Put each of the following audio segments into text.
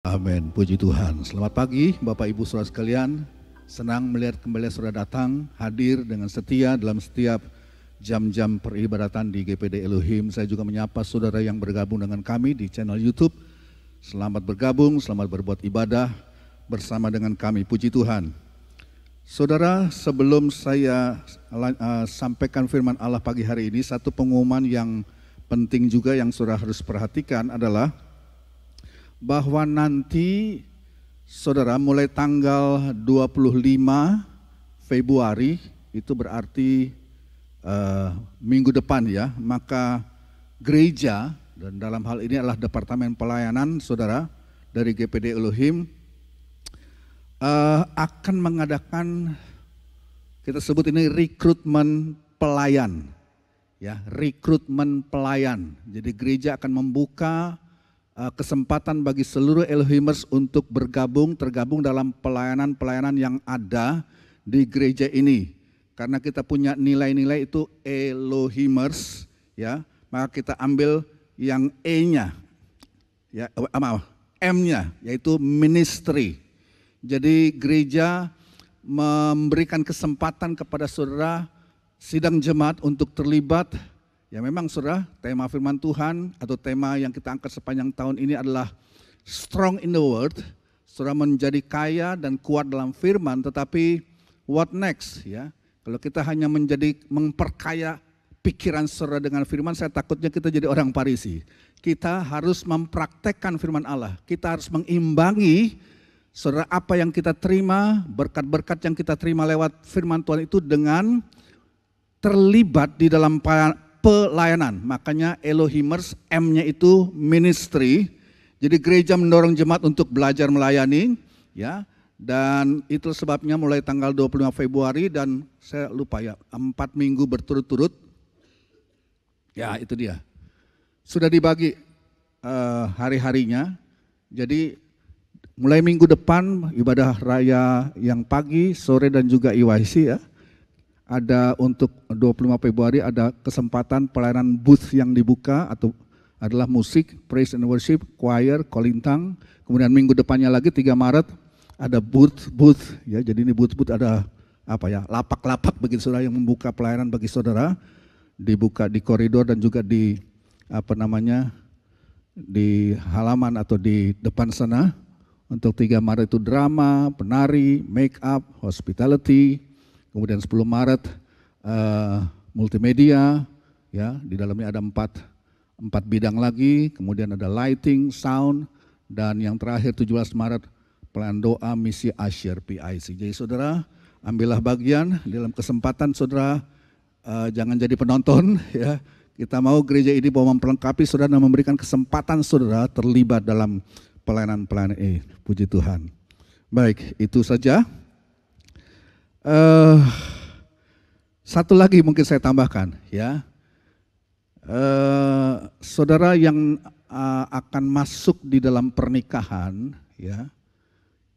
Amin, puji Tuhan. Selamat pagi Bapak Ibu Saudara sekalian. Senang melihat kembali saudara datang, hadir dengan setia dalam setiap jam-jam peribadatan di GPD Elohim. Saya juga menyapa saudara yang bergabung dengan kami di channel YouTube. Selamat bergabung, selamat berbuat ibadah bersama dengan kami, puji Tuhan. Saudara, sebelum saya sampaikan firman Allah pagi hari ini, satu pengumuman yang penting juga yang saudara harus perhatikan adalah bahwa nanti saudara mulai tanggal 25 Februari, itu berarti minggu depan ya, maka gereja, dan dalam hal ini adalah Departemen Pelayanan saudara dari GPD Elohim, akan mengadakan, kita sebut ini rekrutmen pelayan, ya, rekrutmen pelayan. Jadi gereja akan membuka kesempatan bagi seluruh Elohimers untuk tergabung dalam pelayanan-pelayanan yang ada di gereja ini. Karena kita punya nilai-nilai itu Elohimers, ya, maka kita ambil yang E-nya, ya, M-nya, yaitu ministry. Jadi gereja memberikan kesempatan kepada saudara sidang jemaat untuk terlibat. Ya memang saudara, tema firman Tuhan atau tema yang kita angkat sepanjang tahun ini adalah strong in the word. Saudara menjadi kaya dan kuat dalam firman, tetapi what next ya? Kalau kita hanya memperkaya pikiran saudara dengan firman, saya takutnya kita jadi orang Farisi. Kita harus mempraktekkan firman Allah. Kita harus mengimbangi saudara apa yang kita terima, berkat-berkat yang kita terima lewat firman Tuhan itu dengan terlibat di dalam pelayanan. Makanya Elohimers, M-nya itu ministry. Jadi gereja mendorong jemaat untuk belajar melayani, ya. Dan itu sebabnya mulai tanggal 25 Februari dan saya lupa ya, 4 minggu berturut-turut. Ya, itu dia. Sudah dibagi hari-harinya. Jadi mulai minggu depan ibadah raya yang pagi, sore dan juga IYC ya. Ada untuk 25 Februari ada kesempatan pelayanan booth yang dibuka atau adalah musik, praise and worship, choir, kolintang. Kemudian minggu depannya lagi 3 Maret ada booth ya. Jadi ini booth ada apa ya? Lapak-lapak bagi saudara yang membuka pelayanan bagi saudara, dibuka di koridor dan juga di di halaman atau di depan sana. Untuk 3 Maret itu drama, penari, make up, hospitality. Kemudian 10 Maret multimedia, ya, di dalamnya ada 4 bidang lagi, kemudian ada lighting, sound, dan yang terakhir 17 Maret pelayanan doa misi Asyir PIC. Jadi saudara, ambillah bagian dalam kesempatan saudara, jangan jadi penonton ya. Kita mau gereja ini mau memperlengkapi saudara dan memberikan kesempatan saudara terlibat dalam pelayanan-pelayanan ini. Puji Tuhan. Baik, itu saja. Satu lagi mungkin saya tambahkan ya, saudara yang akan masuk di dalam pernikahan ya,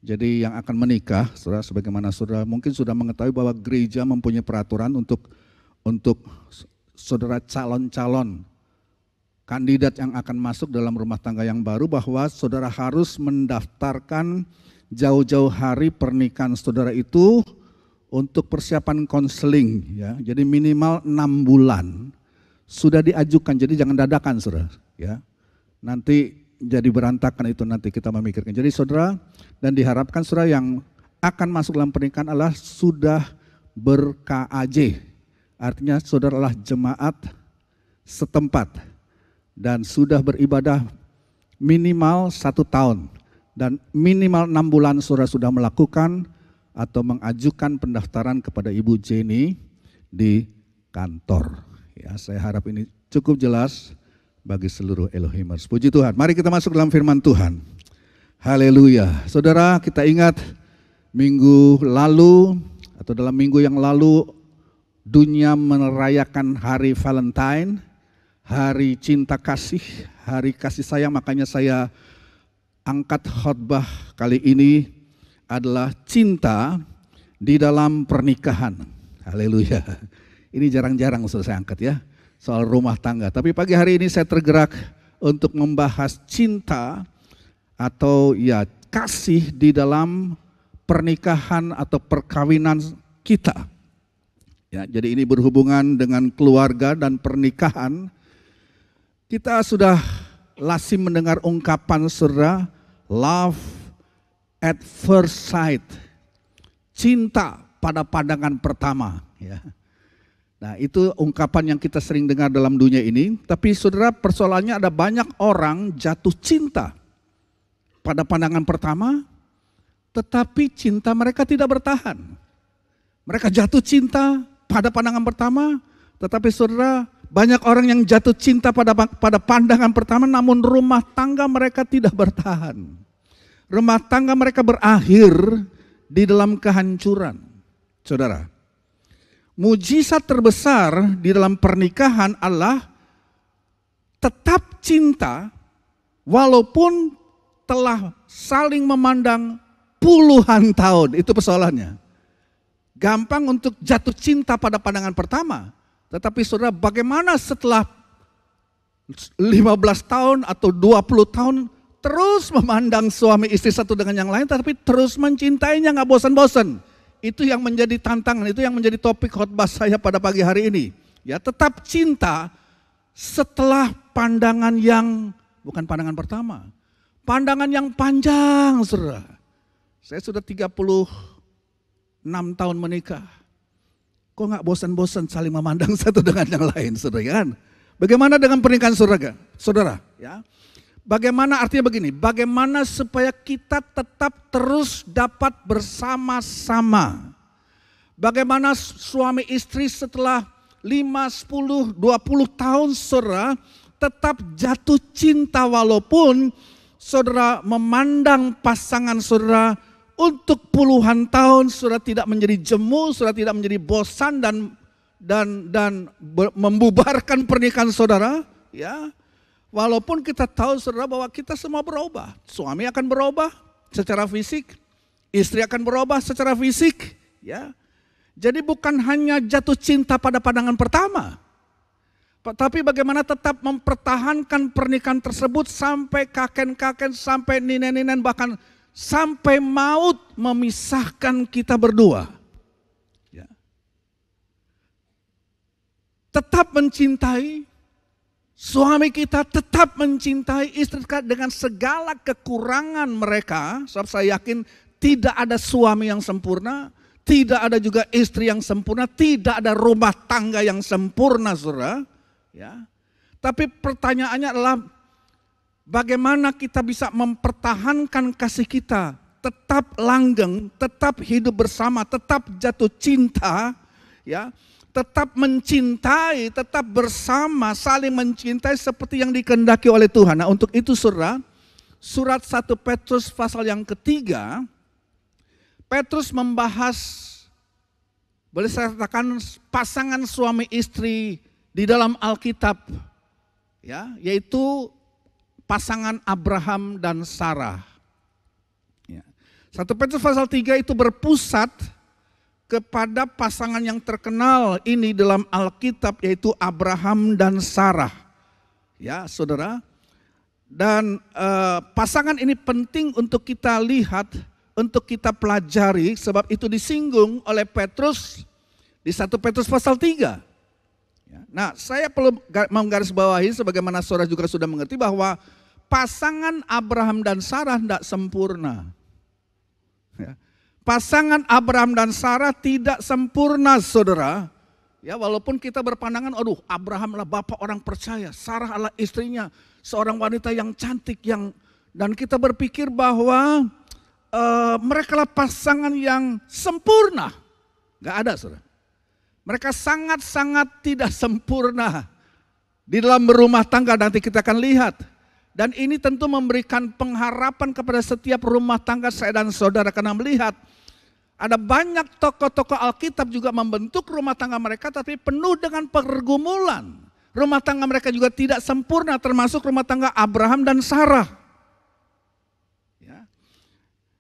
jadi yang akan menikah, saudara, sebagaimana saudara mungkin sudah mengetahui bahwa gereja mempunyai peraturan untuk saudara calon-calon kandidat yang akan masuk dalam rumah tangga yang baru, bahwa saudara harus mendaftarkan jauh-jauh hari pernikahan saudara itu untuk persiapan konseling ya. Jadi minimal 6 bulan sudah diajukan, jadi jangan dadakan saudara ya. Nanti jadi berantakan itu, nanti kita memikirkan. Jadi saudara, dan diharapkan saudara yang akan masuk dalam pernikahan adalah sudah ber-KAJ. Artinya saudara adalah jemaat setempat dan sudah beribadah minimal 1 tahun dan minimal 6 bulan saudara sudah melakukan atau mengajukan pendaftaran kepada Ibu Jenny di kantor. Ya, saya harap ini cukup jelas bagi seluruh Elohimers. Puji Tuhan. Mari kita masuk dalam firman Tuhan. Haleluya. Saudara, kita ingat minggu lalu atau dalam minggu yang lalu dunia merayakan hari Valentine, hari cinta kasih, hari kasih sayang. Makanya saya angkat khotbah kali ini adalah cinta di dalam pernikahan. Haleluya. Ini jarang-jarang saya angkat ya, soal rumah tangga. Tapi pagi hari ini saya tergerak untuk membahas cinta atau ya kasih di dalam pernikahan atau perkawinan kita. Ya, jadi ini berhubungan dengan keluarga dan pernikahan. Kita sudah lazim mendengar ungkapan saudara, love at first sight, cinta pada pandangan pertama. Ya. Nah, itu ungkapan yang kita sering dengar dalam dunia ini. Tapi saudara, persoalannya ada banyak orang jatuh cinta pada pandangan pertama, tetapi cinta mereka tidak bertahan. Mereka jatuh cinta pada pandangan pertama, tetapi saudara, banyak orang yang jatuh cinta pada pandangan pertama, namun rumah tangga mereka tidak bertahan. Rumah tangga mereka berakhir di dalam kehancuran. Saudara, mujizat terbesar di dalam pernikahan adalah tetap cinta walaupun telah saling memandang puluhan tahun. Itu persoalannya. Gampang untuk jatuh cinta pada pandangan pertama. Tetapi saudara, bagaimana setelah 15 tahun atau 20 tahun terus memandang suami istri satu dengan yang lain, tapi terus mencintainya, gak bosan-bosan. Itu yang menjadi tantangan, itu yang menjadi topik khotbah saya pada pagi hari ini. Ya, tetap cinta setelah pandangan yang, bukan pandangan pertama, pandangan yang panjang, saudara. Saya sudah 36 tahun menikah. Kok gak bosan-bosan saling memandang satu dengan yang lain, saudara kan? Bagaimana dengan pernikahan saudara? Ya. Bagaimana artinya begini, bagaimana supaya kita tetap terus dapat bersama-sama. Bagaimana suami istri setelah 5, 10, 20 tahun saudara tetap jatuh cinta walaupun saudara memandang pasangan saudara untuk puluhan tahun, saudara tidak menjadi jemu, saudara tidak menjadi bosan dan membubarkan pernikahan saudara, ya. Walaupun kita tahu saudara bahwa kita semua berubah. Suami akan berubah secara fisik, istri akan berubah secara fisik, ya. Jadi bukan hanya jatuh cinta pada pandangan pertama, tapi bagaimana tetap mempertahankan pernikahan tersebut sampai kakek-kakek, sampai nenek-nenek, bahkan sampai maut memisahkan kita berdua. Ya. Tetap mencintai suami kita, tetap mencintai istri kita dengan segala kekurangan mereka. Sebab saya yakin tidak ada suami yang sempurna, tidak ada juga istri yang sempurna, tidak ada rumah tangga yang sempurna, saudara. Ya. Tapi pertanyaannya adalah bagaimana kita bisa mempertahankan kasih kita, tetap langgeng, tetap hidup bersama, tetap jatuh cinta, ya. Tetap mencintai, tetap bersama, saling mencintai seperti yang dikehendaki oleh Tuhan. Nah, untuk itu saudara, surat 1 Petrus pasal yang ketiga, Petrus membahas, boleh saya katakan, pasangan suami istri di dalam Alkitab, ya, yaitu pasangan Abraham dan Sarah. Ya. 1 Petrus pasal 3 itu berpusat kepada pasangan yang terkenal ini dalam Alkitab, yaitu Abraham dan Sarah. Ya, saudara. Dan pasangan ini penting untuk kita lihat, untuk kita pelajari, sebab itu disinggung oleh Petrus di 1 Petrus pasal 3. Ya. Nah, saya perlu menggarisbawahi sebagaimana saudara juga sudah mengerti bahwa pasangan Abraham dan Sarah tidak sempurna. Ya. Pasangan Abraham dan Sarah tidak sempurna, saudara. Ya, walaupun kita berpandangan, aduh, Abraham adalah bapak orang percaya, Sarah adalah istrinya, seorang wanita yang cantik, dan kita berpikir bahwa mereka adalah pasangan yang sempurna. Gak ada, saudara. Mereka sangat-sangat tidak sempurna di dalam berumah tangga, nanti kita akan lihat. Dan ini tentu memberikan pengharapan kepada setiap rumah tangga saya dan saudara, karena melihat ada banyak tokoh-tokoh Alkitab juga membentuk rumah tangga mereka, tapi penuh dengan pergumulan. Rumah tangga mereka juga tidak sempurna, termasuk rumah tangga Abraham dan Sarah. Ya.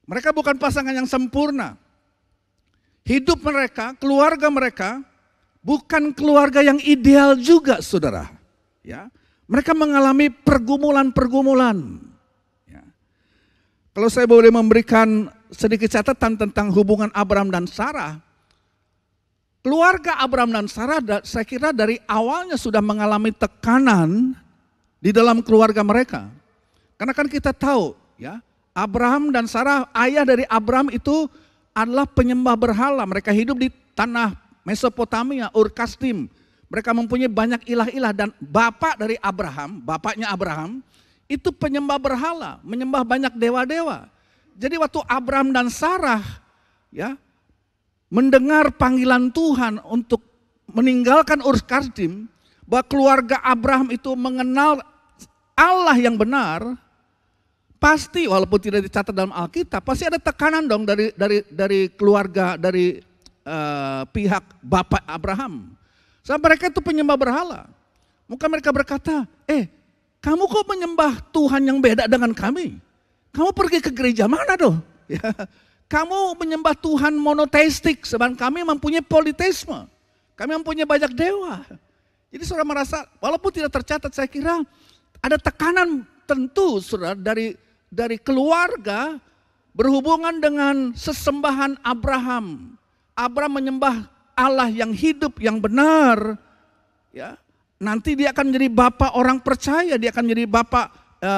Mereka bukan pasangan yang sempurna. Hidup mereka, keluarga mereka, bukan keluarga yang ideal juga, saudara. Ya. Mereka mengalami pergumulan-pergumulan. Ya. Kalau saya boleh memberikan sedikit catatan tentang hubungan Abraham dan Sarah. Keluarga Abraham dan Sarah saya kira dari awalnya sudah mengalami tekanan di dalam keluarga mereka. Karena kan kita tahu ya, Abraham dan Sarah, ayah dari Abraham itu adalah penyembah berhala. Mereka hidup di tanah Mesopotamia, Ur Kasdim. Mereka mempunyai banyak ilah-ilah dan bapak dari Abraham, bapaknya Abraham, itu penyembah berhala, menyembah banyak dewa-dewa. Jadi waktu Abraham dan Sarah ya mendengar panggilan Tuhan untuk meninggalkan Ur Kasdim, bahwa keluarga Abraham itu mengenal Allah yang benar, pasti walaupun tidak dicatat dalam Alkitab, pasti ada tekanan dong dari keluarga, dari pihak bapak Abraham. So, mereka itu penyembah berhala. Maka mereka berkata, kamu kok menyembah Tuhan yang beda dengan kami? Kamu pergi ke gereja mana dong? Ya, kamu menyembah Tuhan monoteistik, sedangkan kami mempunyai politeisme. Kami mempunyai banyak dewa. Jadi saudara merasa, walaupun tidak tercatat, saya kira ada tekanan tentu saudara dari keluarga berhubungan dengan sesembahan Abraham. Abraham menyembah Allah yang hidup, yang benar. Ya, nanti dia akan menjadi bapak orang percaya, dia akan menjadi bapak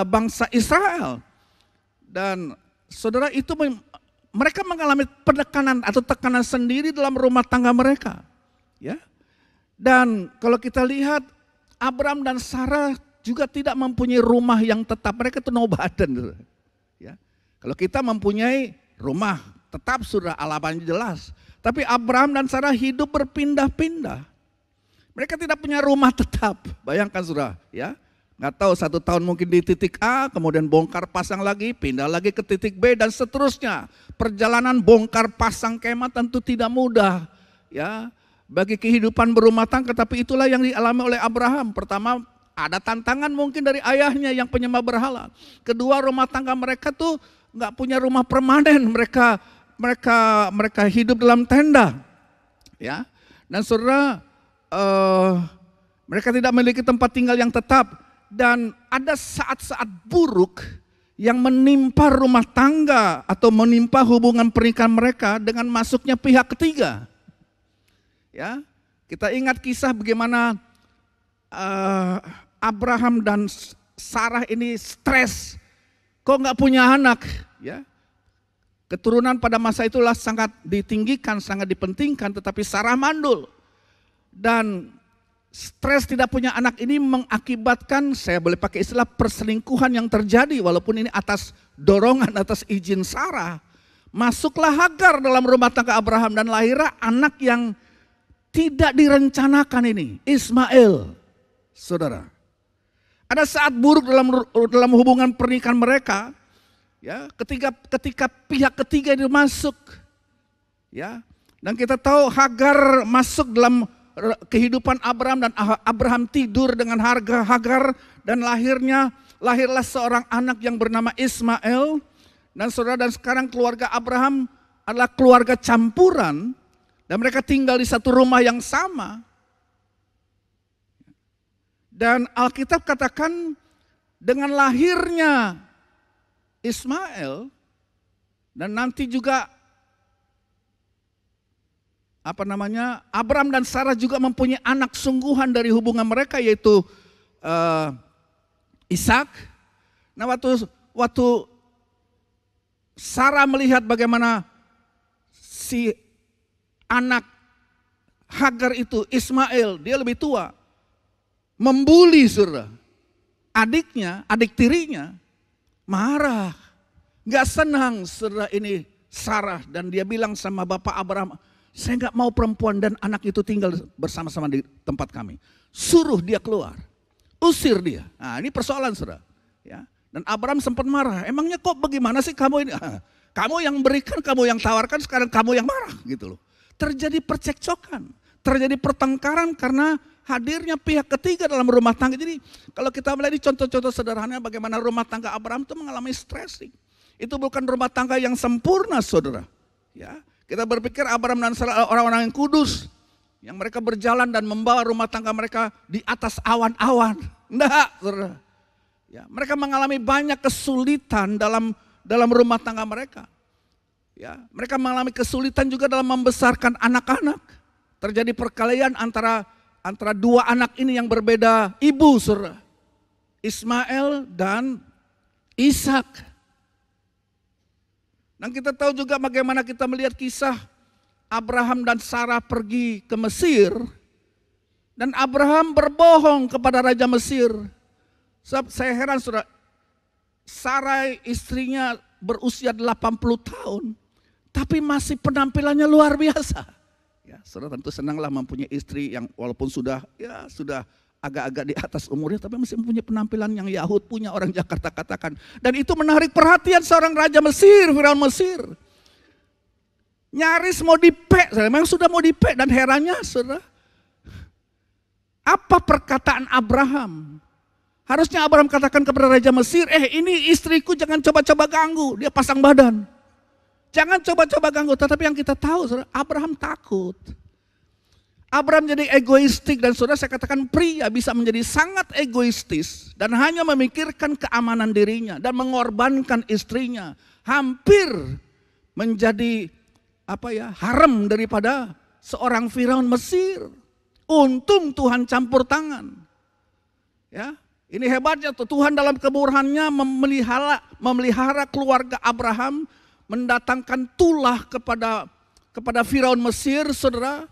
bangsa Israel. Dan saudara itu mereka mengalami penekanan atau tekanan sendiri dalam rumah tangga mereka. Ya. Dan kalau kita lihat Abraham dan Sarah juga tidak mempunyai rumah yang tetap, mereka itu nomaden. Ya. Kalau kita mempunyai rumah tetap sudah alamannya jelas. Tapi Abraham dan Sarah hidup berpindah-pindah. Mereka tidak punya rumah tetap. Bayangkan saudara, ya. Nggak tahu 1 tahun mungkin di titik A, kemudian bongkar pasang lagi, pindah lagi ke titik B dan seterusnya. Perjalanan bongkar pasang kemah tentu tidak mudah, ya. Bagi kehidupan berumah tangga, tapi itulah yang dialami oleh Abraham. Pertama, ada tantangan mungkin dari ayahnya yang penyembah berhala. Kedua, rumah tangga mereka tuh nggak punya rumah permanen. Mereka hidup dalam tenda, ya. Dan saudara, mereka tidak memiliki tempat tinggal yang tetap. Dan ada saat-saat buruk yang menimpa rumah tangga atau menimpa hubungan pernikahan mereka dengan masuknya pihak ketiga. Ya, kita ingat kisah bagaimana Abraham dan Sarah ini stres, kok nggak punya anak, ya. Keturunan pada masa itulah sangat ditinggikan, sangat dipentingkan, tetapi Sarah mandul. Dan stres tidak punya anak ini mengakibatkan, saya boleh pakai istilah perselingkuhan yang terjadi, walaupun ini atas dorongan, atas izin Sarah. Masuklah Hagar dalam rumah tangga Abraham dan lahirlah anak yang tidak direncanakan ini, Ismail. Saudara, ada saat buruk dalam hubungan pernikahan mereka. Ya, ketika pihak ketiga itu masuk, ya, dan kita tahu Hagar masuk dalam kehidupan Abraham dan Abraham tidur dengan Hagar dan lahirlah seorang anak yang bernama Ismail. Dan saudara, dan sekarang keluarga Abraham adalah keluarga campuran dan mereka tinggal di satu rumah yang sama. Dan Alkitab katakan dengan lahirnya Ismail dan nanti juga Abraham dan Sarah juga mempunyai anak sungguhan dari hubungan mereka, yaitu Ishak. Nah, waktu Sarah melihat bagaimana si anak Hagar itu, Ismail, dia lebih tua, membuli saudara, adik tirinya, marah, gak senang saudara ini Sarah, dan dia bilang sama bapak Abraham, saya gak mau perempuan dan anak itu tinggal bersama-sama di tempat kami. Suruh dia keluar, usir dia. Nah, ini persoalan saudara. Ya. Dan Abraham sempat marah, emangnya kok bagaimana sih kamu ini? Kamu yang berikan, kamu yang tawarkan, sekarang kamu yang marah gitu loh. Terjadi percekcokan, terjadi pertengkaran karena hadirnya pihak ketiga dalam rumah tangga. Jadi kalau kita melihat di contoh-contoh sederhana bagaimana rumah tangga Abraham itu mengalami stressing. Itu bukan rumah tangga yang sempurna saudara. Ya, kita berpikir Abraham dan Sarah orang-orang yang kudus, yang mereka berjalan dan membawa rumah tangga mereka di atas awan-awan. Enggak saudara. Ya, mereka mengalami banyak kesulitan dalam dalam rumah tangga mereka. Ya, mereka mengalami kesulitan juga dalam membesarkan anak-anak. Terjadi perkelahian antara dua anak ini yang berbeda ibu, saudara. Ismail dan Ishak. Dan kita tahu juga bagaimana kita melihat kisah Abraham dan Sarah pergi ke Mesir. Dan Abraham berbohong kepada Raja Mesir. Sebab saya heran, saudara, Sarai istrinya berusia 80 tahun. Tapi masih penampilannya luar biasa. Ya, saudara tentu senanglah mempunyai istri yang walaupun sudah agak-agak di atas umurnya, tapi masih mempunyai penampilan yang Yahud punya, orang Jakarta katakan. Dan itu menarik perhatian seorang Raja Mesir, Firaun Mesir. Nyaris mau dipek, memang sudah mau dipek, dan herannya saudara, apa perkataan Abraham? Harusnya Abraham katakan kepada Raja Mesir, ini istriku jangan coba-coba ganggu, dia pasang badan. Jangan coba-coba ganggu, tetapi yang kita tahu saudara, Abraham takut. Abraham jadi egoistik, dan saudara saya katakan pria bisa menjadi sangat egoistis dan hanya memikirkan keamanan dirinya dan mengorbankan istrinya. Hampir menjadi haram daripada seorang Firaun Mesir. Untung Tuhan campur tangan. Ya, ini hebatnya tuh, Tuhan dalam kemurahannya memelihara keluarga Abraham, mendatangkan tulah kepada Firaun Mesir, saudara.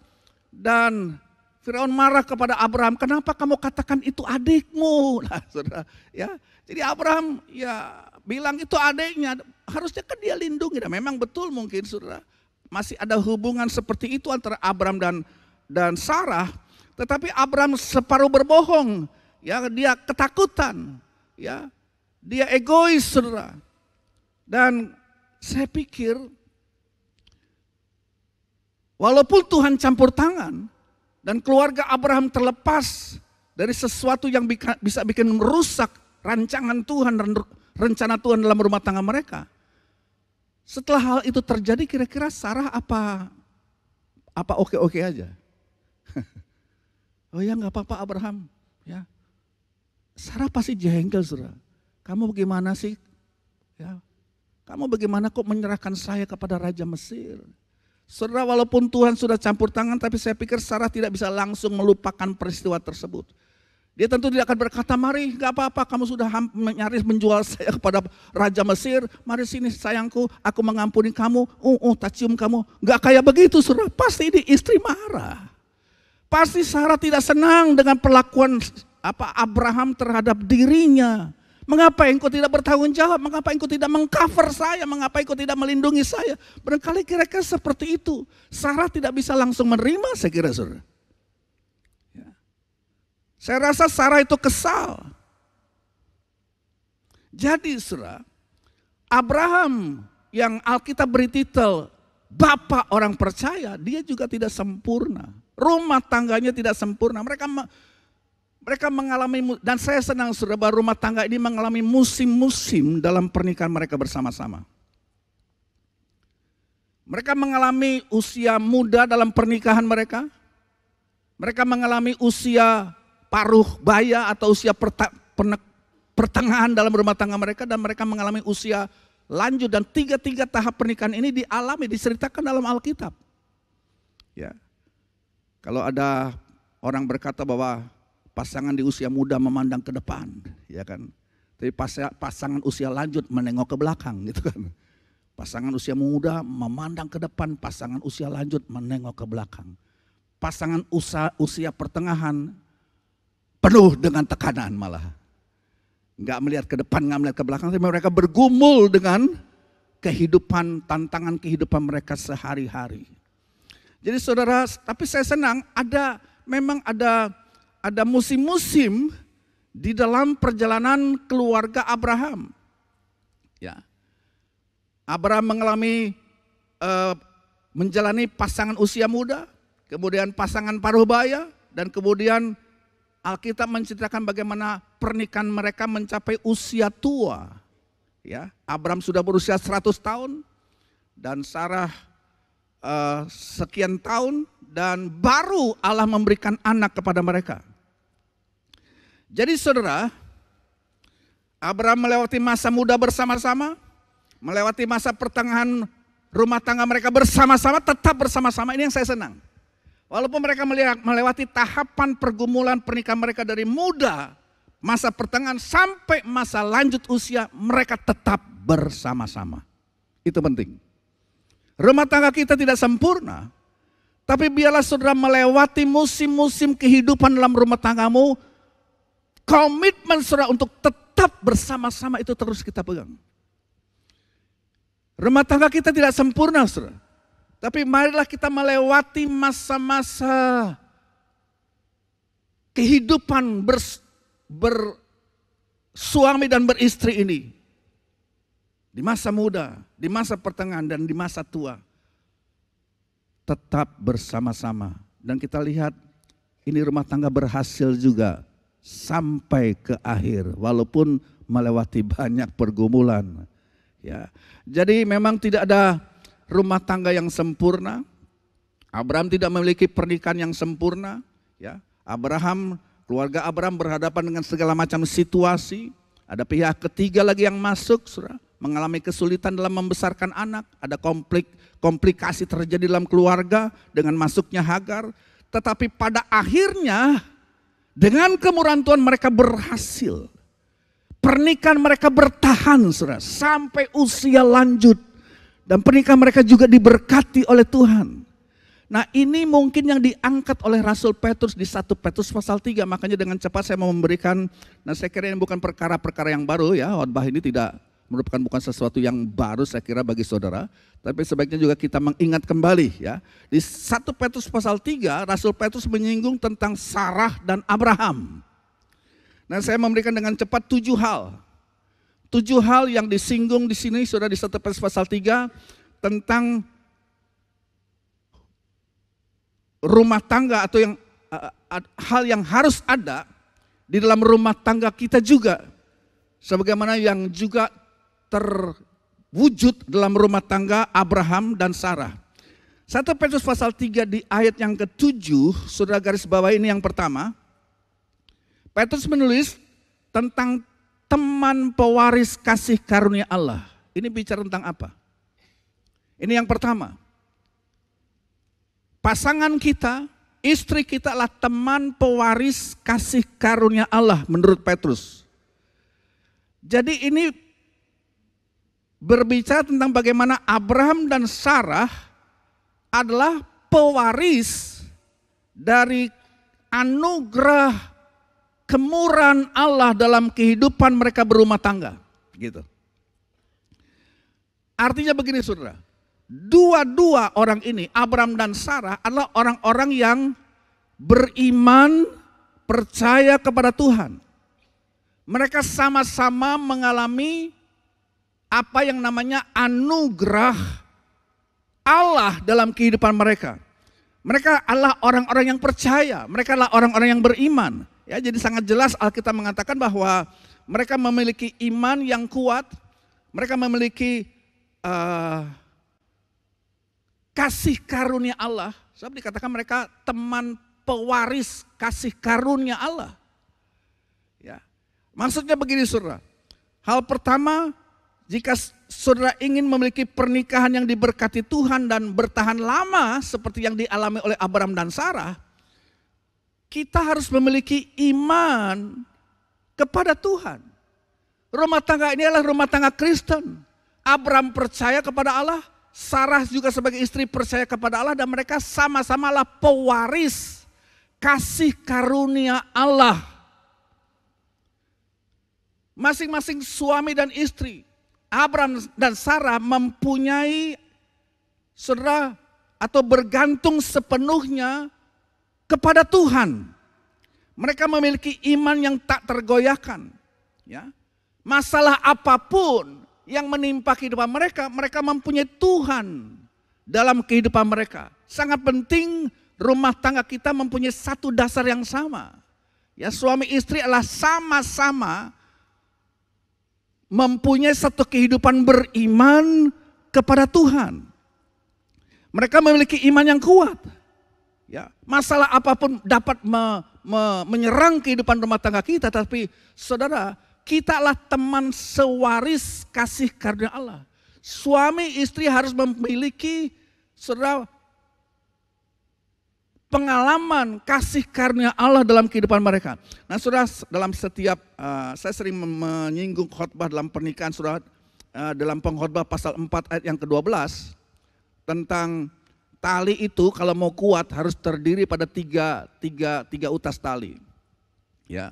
Dan Firaun marah kepada Abraham, kenapa kamu katakan itu adikmu? Nah, saudara, ya. Jadi Abraham ya bilang itu adiknya, harusnya kan dia lindungi. Dan memang betul mungkin saudara, masih ada hubungan seperti itu antara Abraham dan Sarah. Tetapi Abraham separuh berbohong, ya, dia ketakutan, ya, dia egois, saudara. Dan saya pikir, walaupun Tuhan campur tangan dan keluarga Abraham terlepas dari sesuatu yang bisa bikin merusak rancangan Tuhan dan rencana Tuhan dalam rumah tangga mereka. Setelah hal itu terjadi, kira-kira Sarah apa oke-oke aja? Oh ya, nggak apa-apa Abraham, ya. Sarah pasti jengkel, saudara. Kamu bagaimana sih? Ya, kamu bagaimana kok menyerahkan saya kepada Raja Mesir? Saudara, walaupun Tuhan sudah campur tangan, tapi saya pikir Sarah tidak bisa langsung melupakan peristiwa tersebut. Dia tentu tidak akan berkata, mari gak apa-apa kamu sudah nyaris menjual saya kepada Raja Mesir. Mari sini sayangku, aku mengampuni kamu, tak cium kamu. Gak kayak begitu saudara, pasti ini istri marah. Pasti Sarah tidak senang dengan perlakuan Abraham terhadap dirinya. Mengapa engkau tidak bertanggung jawab? Mengapa engkau tidak mengcover saya? Mengapa engkau tidak melindungi saya? Barangkali kira-kira seperti itu. Sarah tidak bisa langsung menerima, saya kira saudara. Ya. Saya rasa Sarah itu kesal. Jadi saudara, Abraham yang Alkitab beri titel Bapak orang percaya, dia juga tidak sempurna. Rumah tangganya tidak sempurna. Mereka mengalami, dan saya senang saudara bahwa rumah tangga ini mengalami musim-musim dalam pernikahan mereka bersama-sama. Mereka mengalami usia muda dalam pernikahan mereka. Mereka mengalami usia paruh baya atau usia pertengahan dalam rumah tangga mereka. Dan mereka mengalami usia lanjut, dan tiga tahap pernikahan ini diceritakan dalam Alkitab. Ya. Kalau ada orang berkata bahwa pasangan di usia muda memandang ke depan, ya kan. Tapi pasangan usia lanjut menengok ke belakang, gitu kan. Pasangan usia muda memandang ke depan, pasangan usia lanjut menengok ke belakang. Pasangan usia pertengahan penuh dengan tekanan malah. Enggak melihat ke depan, enggak melihat ke belakang, tapi mereka bergumul dengan kehidupan, tantangan kehidupan mereka sehari-hari. Jadi saudara, tapi saya senang memang ada musim-musim di dalam perjalanan keluarga Abraham. Ya. Abraham menjalani pasangan usia muda, kemudian pasangan paruh baya, dan kemudian Alkitab menceritakan bagaimana pernikahan mereka mencapai usia tua. Ya, Abraham sudah berusia 100 tahun dan Sarah sekian tahun, dan baru Allah memberikan anak kepada mereka. Jadi saudara, Abraham melewati masa muda bersama-sama, melewati masa pertengahan rumah tangga mereka bersama-sama, tetap bersama-sama. Ini yang saya senang. Walaupun mereka melewati tahapan pergumulan pernikahan mereka dari muda, masa pertengahan sampai masa lanjut usia, mereka tetap bersama-sama. Itu penting. Rumah tangga kita tidak sempurna, tapi biarlah saudara melewati musim-musim kehidupan dalam rumah tanggamu, komitmen saudara untuk tetap bersama-sama itu terus kita pegang. Rumah tangga kita tidak sempurna saudara, tapi marilah kita melewati masa-masa kehidupan bersuami dan beristri ini. Di masa muda, di masa pertengahan, dan di masa tua. Tetap bersama-sama. Dan kita lihat ini rumah tangga berhasil juga sampai ke akhir. Walaupun melewati banyak pergumulan. Ya. Jadi memang tidak ada rumah tangga yang sempurna. Abraham tidak memiliki pernikahan yang sempurna. Ya. Keluarga Abraham berhadapan dengan segala macam situasi. Ada pihak ketiga lagi yang masuk, saudara, mengalami kesulitan dalam membesarkan anak. Ada komplikasi terjadi dalam keluarga dengan masuknya Hagar. Tetapi pada akhirnya dengan kemurahan Tuhan mereka berhasil. Pernikahan mereka bertahan, saudara, sampai usia lanjut. Dan pernikahan mereka juga diberkati oleh Tuhan. Nah ini mungkin yang diangkat oleh Rasul Petrus di 1 Petrus pasal 3. Makanya dengan cepat saya mau memberikan, nah saya kira ini bukan perkara-perkara yang baru ya. Khotbah ini merupakan bukan sesuatu yang baru saya kira bagi saudara. Tapi sebaiknya juga kita mengingat kembali ya. Di 1 Petrus pasal 3 Rasul Petrus menyinggung tentang Sarah dan Abraham. Nah saya memberikan dengan cepat 7 hal. 7 hal yang disinggung di sini saudara di 1 Petrus pasal 3 tentang rumah tangga atau hal yang harus ada di dalam rumah tangga kita juga. Sebagaimana yang juga terwujud dalam rumah tangga Abraham dan Sarah. 1 Petrus pasal 3 di ayat yang ke-7, saudara garis bawah ini yang pertama. Petrus menulis tentang teman pewaris kasih karunia Allah. Ini bicara tentang apa? Ini yang pertama. Pasangan kita, istri kita adalah teman pewaris kasih karunia Allah menurut Petrus. Jadi ini berbicara tentang bagaimana Abraham dan Sarah adalah pewaris dari anugerah kemurahan Allah dalam kehidupan mereka berumah tangga. Gitu. Artinya begini saudara. Dua-dua orang ini, Abraham dan Sarah adalah orang-orang yang beriman, percaya kepada Tuhan. Mereka sama-sama mengalami apa yang namanya anugerah Allah dalam kehidupan mereka. Mereka adalah orang-orang yang percaya, mereka adalah orang-orang yang beriman. Ya, jadi sangat jelas Alkitab mengatakan bahwa mereka memiliki iman yang kuat, mereka memiliki kasih karunia Allah. Sebab dikatakan mereka teman pewaris kasih karunia Allah. Ya. Maksudnya begini saudara. Hal pertama, jika saudara ingin memiliki pernikahan yang diberkati Tuhan dan bertahan lama seperti yang dialami oleh Abraham dan Sarah, kita harus memiliki iman kepada Tuhan. Rumah tangga ini adalah rumah tangga Kristen. Abraham percaya kepada Allah, Sarah juga sebagai istri percaya kepada Allah, dan mereka sama-samalah pewaris kasih karunia Allah. Masing-masing suami dan istri, Abraham dan Sarah mempunyai saudara atau bergantung sepenuhnya kepada Tuhan. Mereka memiliki iman yang tak tergoyahkan. Ya. Masalah apapun yang menimpa kehidupan mereka, mereka mempunyai Tuhan dalam kehidupan mereka. Sangat penting rumah tangga kita mempunyai satu dasar yang sama. Ya, suami istri adalah sama-sama mempunyai satu kehidupan beriman kepada Tuhan. Mereka memiliki iman yang kuat. Ya, masalah apapun dapat menyerang kehidupan rumah tangga kita, tapi saudara, kita adalah teman sewaris kasih karunia Allah. Suami istri harus memiliki saudara pengalaman kasih karunia Allah dalam kehidupan mereka. Nah saudara, dalam setiap, saya sering menyinggung khotbah dalam pernikahan saudara, dalam pengkhotbah pasal 4 ayat yang ke-12, tentang tali itu kalau mau kuat harus terdiri pada tiga utas tali. Ya,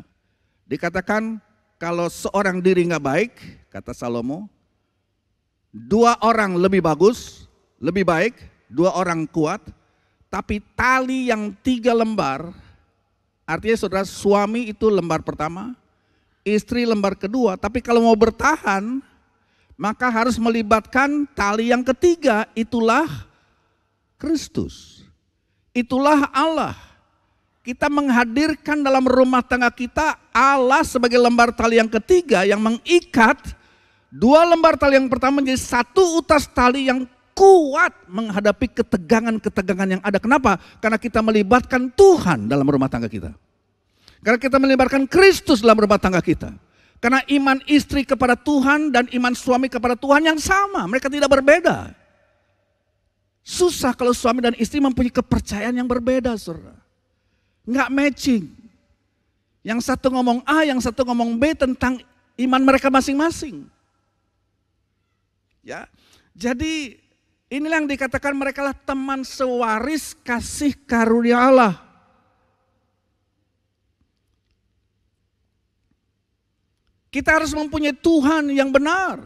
dikatakan kalau seorang diri nggak baik, kata Salomo, 2 orang lebih bagus, lebih baik, 2 orang kuat, tapi tali yang 3 lembar, artinya saudara suami itu lembar pertama, istri lembar kedua, tapi kalau mau bertahan, maka harus melibatkan tali yang ketiga, itulah Kristus. Itulah Allah. Kita menghadirkan dalam rumah tangga kita Allah sebagai lembar tali yang ketiga yang mengikat 2 lembar tali yang pertama menjadi 1 utas tali yang kuat menghadapi ketegangan-ketegangan yang ada. Kenapa? Karena kita melibatkan Tuhan dalam rumah tangga kita. Karena kita melibatkan Kristus dalam rumah tangga kita. Karena iman istri kepada Tuhan dan iman suami kepada Tuhan yang sama. Mereka tidak berbeda. Susah kalau suami dan istri mempunyai kepercayaan yang berbeda, saudara. Nggak matching. Yang satu ngomong A, yang satu ngomong B tentang iman mereka masing-masing. Ya, jadi inilah yang dikatakan mereka lah teman sewaris kasih karunia Allah. Kita harus mempunyai Tuhan yang benar.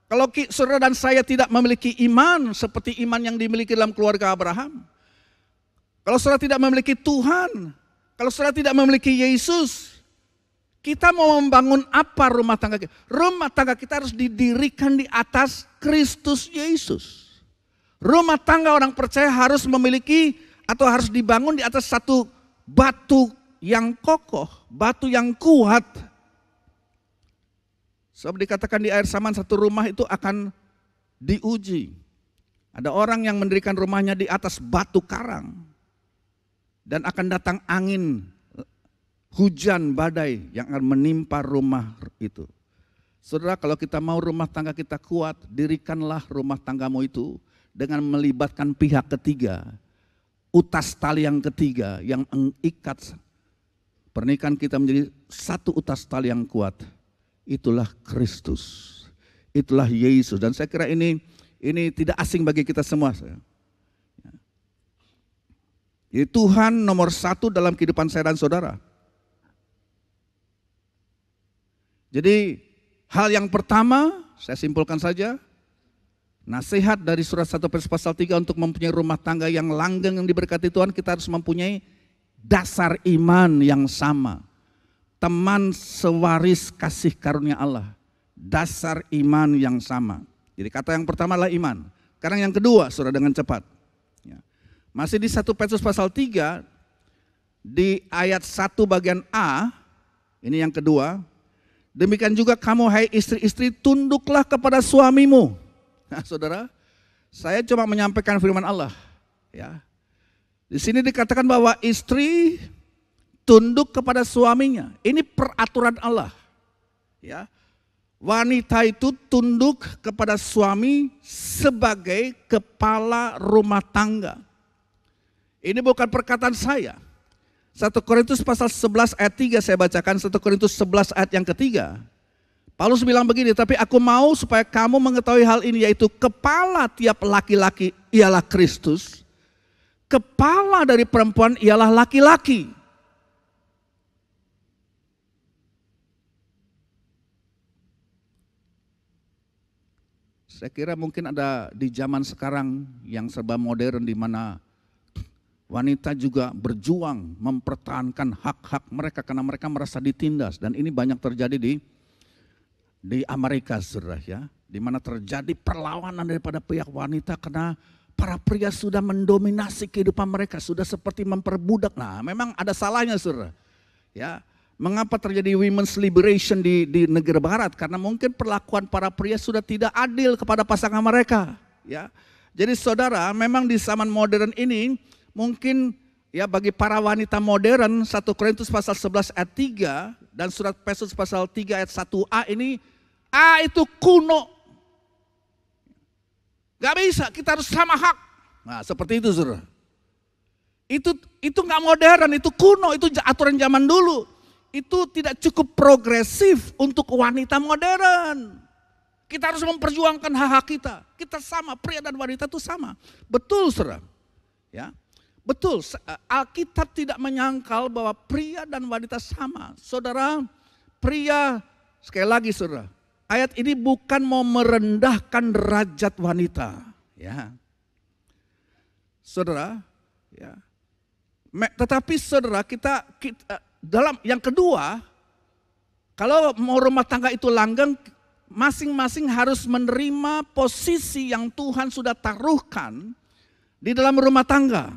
Kalau saudara dan saya tidak memiliki iman seperti iman yang dimiliki dalam keluarga Abraham. Kalau saudara tidak memiliki Tuhan, kalau saudara tidak memiliki Yesus, kita mau membangun apa rumah tangga kita? Rumah tangga kita harus didirikan di atas Kristus Yesus. Rumah tangga orang percaya harus memiliki atau harus dibangun di atas satu batu yang kokoh, batu yang kuat. Sebab dikatakan di akhir zaman satu rumah itu akan diuji. Ada orang yang mendirikan rumahnya di atas batu karang. Dan akan datang angin, hujan, badai yang akan menimpa rumah itu. Saudara, kalau kita mau rumah tangga kita kuat, dirikanlah rumah tanggamu itu dengan melibatkan pihak ketiga. Utas tali yang ketiga yang mengikat pernikahan kita menjadi 1 utas tali yang kuat. Itulah Kristus, itulah Yesus. Dan saya kira ini tidak asing bagi kita semua. Jadi Tuhan nomor 1 dalam kehidupan saya dan saudara. Jadi hal yang pertama, saya simpulkan saja, nasihat dari surat 1 Petrus pasal 3 untuk mempunyai rumah tangga yang langgeng yang diberkati Tuhan, kita harus mempunyai dasar iman yang sama. Teman sewaris kasih karunia Allah. Dasar iman yang sama. Jadi kata yang pertama adalah iman. Sekarang yang kedua, saudara, dengan cepat. Ya. Masih di 1 Petrus pasal 3, di ayat 1 bagian A, ini yang kedua. Demikian juga kamu hai istri-istri, tunduklah kepada suamimu. Nah saudara, saya cuma menyampaikan firman Allah. Ya. Di sini dikatakan bahwa istri tunduk kepada suaminya. Ini peraturan Allah. Ya. Wanita itu tunduk kepada suami sebagai kepala rumah tangga. Ini bukan perkataan saya. 1 Korintus pasal 11 ayat 3 saya bacakan, 1 Korintus 11 ayat yang ketiga. Paulus bilang begini, tapi aku mau supaya kamu mengetahui hal ini, yaitu kepala tiap laki-laki ialah Kristus. Kepala dari perempuan ialah laki-laki. Saya kira mungkin ada di zaman sekarang yang serba modern di mana wanita juga berjuang mempertahankan hak-hak mereka karena mereka merasa ditindas, dan ini banyak terjadi di Amerika, saudara, ya, di mana terjadi perlawanan daripada pihak wanita karena para pria sudah mendominasi kehidupan mereka, sudah seperti memperbudak. Nah, memang ada salahnya, saudara. Ya, mengapa terjadi women's liberation di negara barat? Karena mungkin perlakuan para pria sudah tidak adil kepada pasangan mereka. Ya, jadi saudara, memang di zaman modern ini mungkin ya bagi para wanita modern 1 Korintus pasal 11 ayat 3 dan surat Petrus pasal 3 ayat 1a ini A itu kuno. Gak bisa, kita harus sama hak. Nah seperti itu saudara. Itu gak modern, itu kuno, itu aturan zaman dulu. Itu tidak cukup progresif untuk wanita modern. Kita harus memperjuangkan hak-hak kita. Kita sama, pria dan wanita itu sama. Betul saudara. Ya, betul, Alkitab tidak menyangkal bahwa pria dan wanita sama. Saudara, pria, sekali lagi saudara, ayat ini bukan mau merendahkan derajat wanita. Ya, saudara, ya. Tetapi saudara kita dalam yang kedua, kalau mau rumah tangga itu langgeng, masing-masing harus menerima posisi yang Tuhan sudah taruhkan di dalam rumah tangga.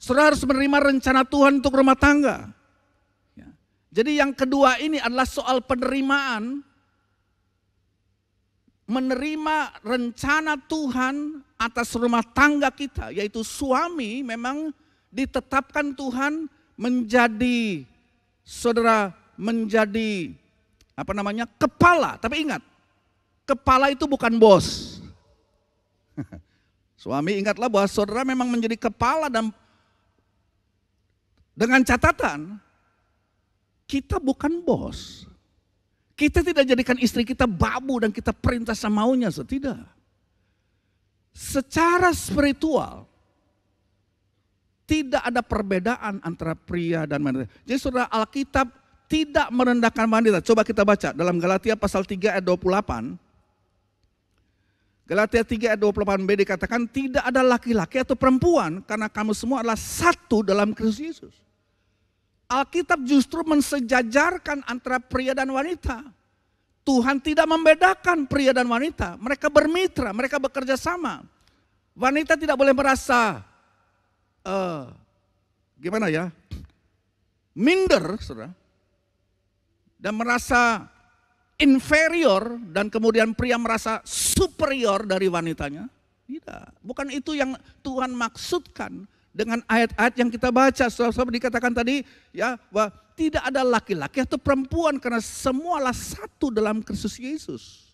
Saudara harus menerima rencana Tuhan untuk rumah tangga. Ya. Jadi yang kedua ini adalah soal penerimaan. Menerima rencana Tuhan atas rumah tangga kita. Yaitu suami memang ditetapkan Tuhan menjadi, saudara, menjadi kepala. Tapi ingat, kepala itu bukan bos. Suami ingatlah bahwa saudara memang menjadi kepala dan dengan catatan kita bukan bos. Kita tidak jadikan istri kita babu dan kita perintah semaunya, tidak. Secara spiritual tidak ada perbedaan antara pria dan wanita. Jadi saudara, Alkitab tidak merendahkan wanita. Coba kita baca dalam Galatia pasal 3 ayat 28. Galatia 3 ayat 28b dikatakan tidak ada laki-laki atau perempuan karena kamu semua adalah satu dalam Kristus Yesus. Alkitab justru mensejajarkan antara pria dan wanita. Tuhan tidak membedakan pria dan wanita. Mereka bermitra, mereka bekerja sama. Wanita tidak boleh merasa minder, saudara, dan merasa inferior, dan kemudian pria merasa superior dari wanitanya. Tidak, bukan itu yang Tuhan maksudkan dengan ayat-ayat yang kita baca. Saudara, dikatakan tadi ya bahwa tidak ada laki-laki atau perempuan karena semualah satu dalam Kristus Yesus.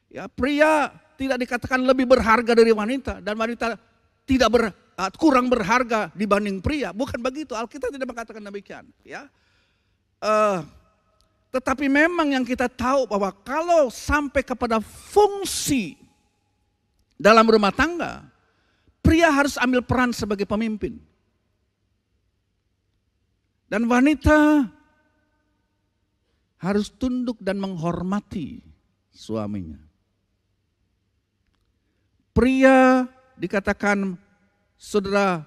Ya, pria tidak dikatakan lebih berharga dari wanita dan wanita tidak kurang berharga dibanding pria. Bukan begitu, Alkitab tidak mengatakan demikian. Ya. Tetapi memang yang kita tahu bahwa kalau sampai kepada fungsi dalam rumah tangga, pria harus ambil peran sebagai pemimpin. Dan wanita harus tunduk dan menghormati suaminya. Pria dikatakan, saudara,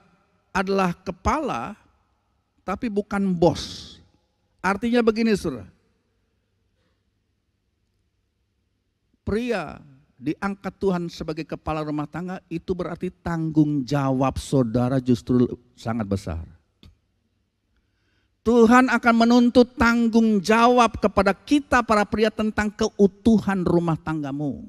adalah kepala tapi bukan bos. Artinya begini saudara. Pria diangkat Tuhan sebagai kepala rumah tangga, itu berarti tanggung jawab saudara justru sangat besar. Tuhan akan menuntut tanggung jawab kepada kita para pria tentang keutuhan rumah tanggamu.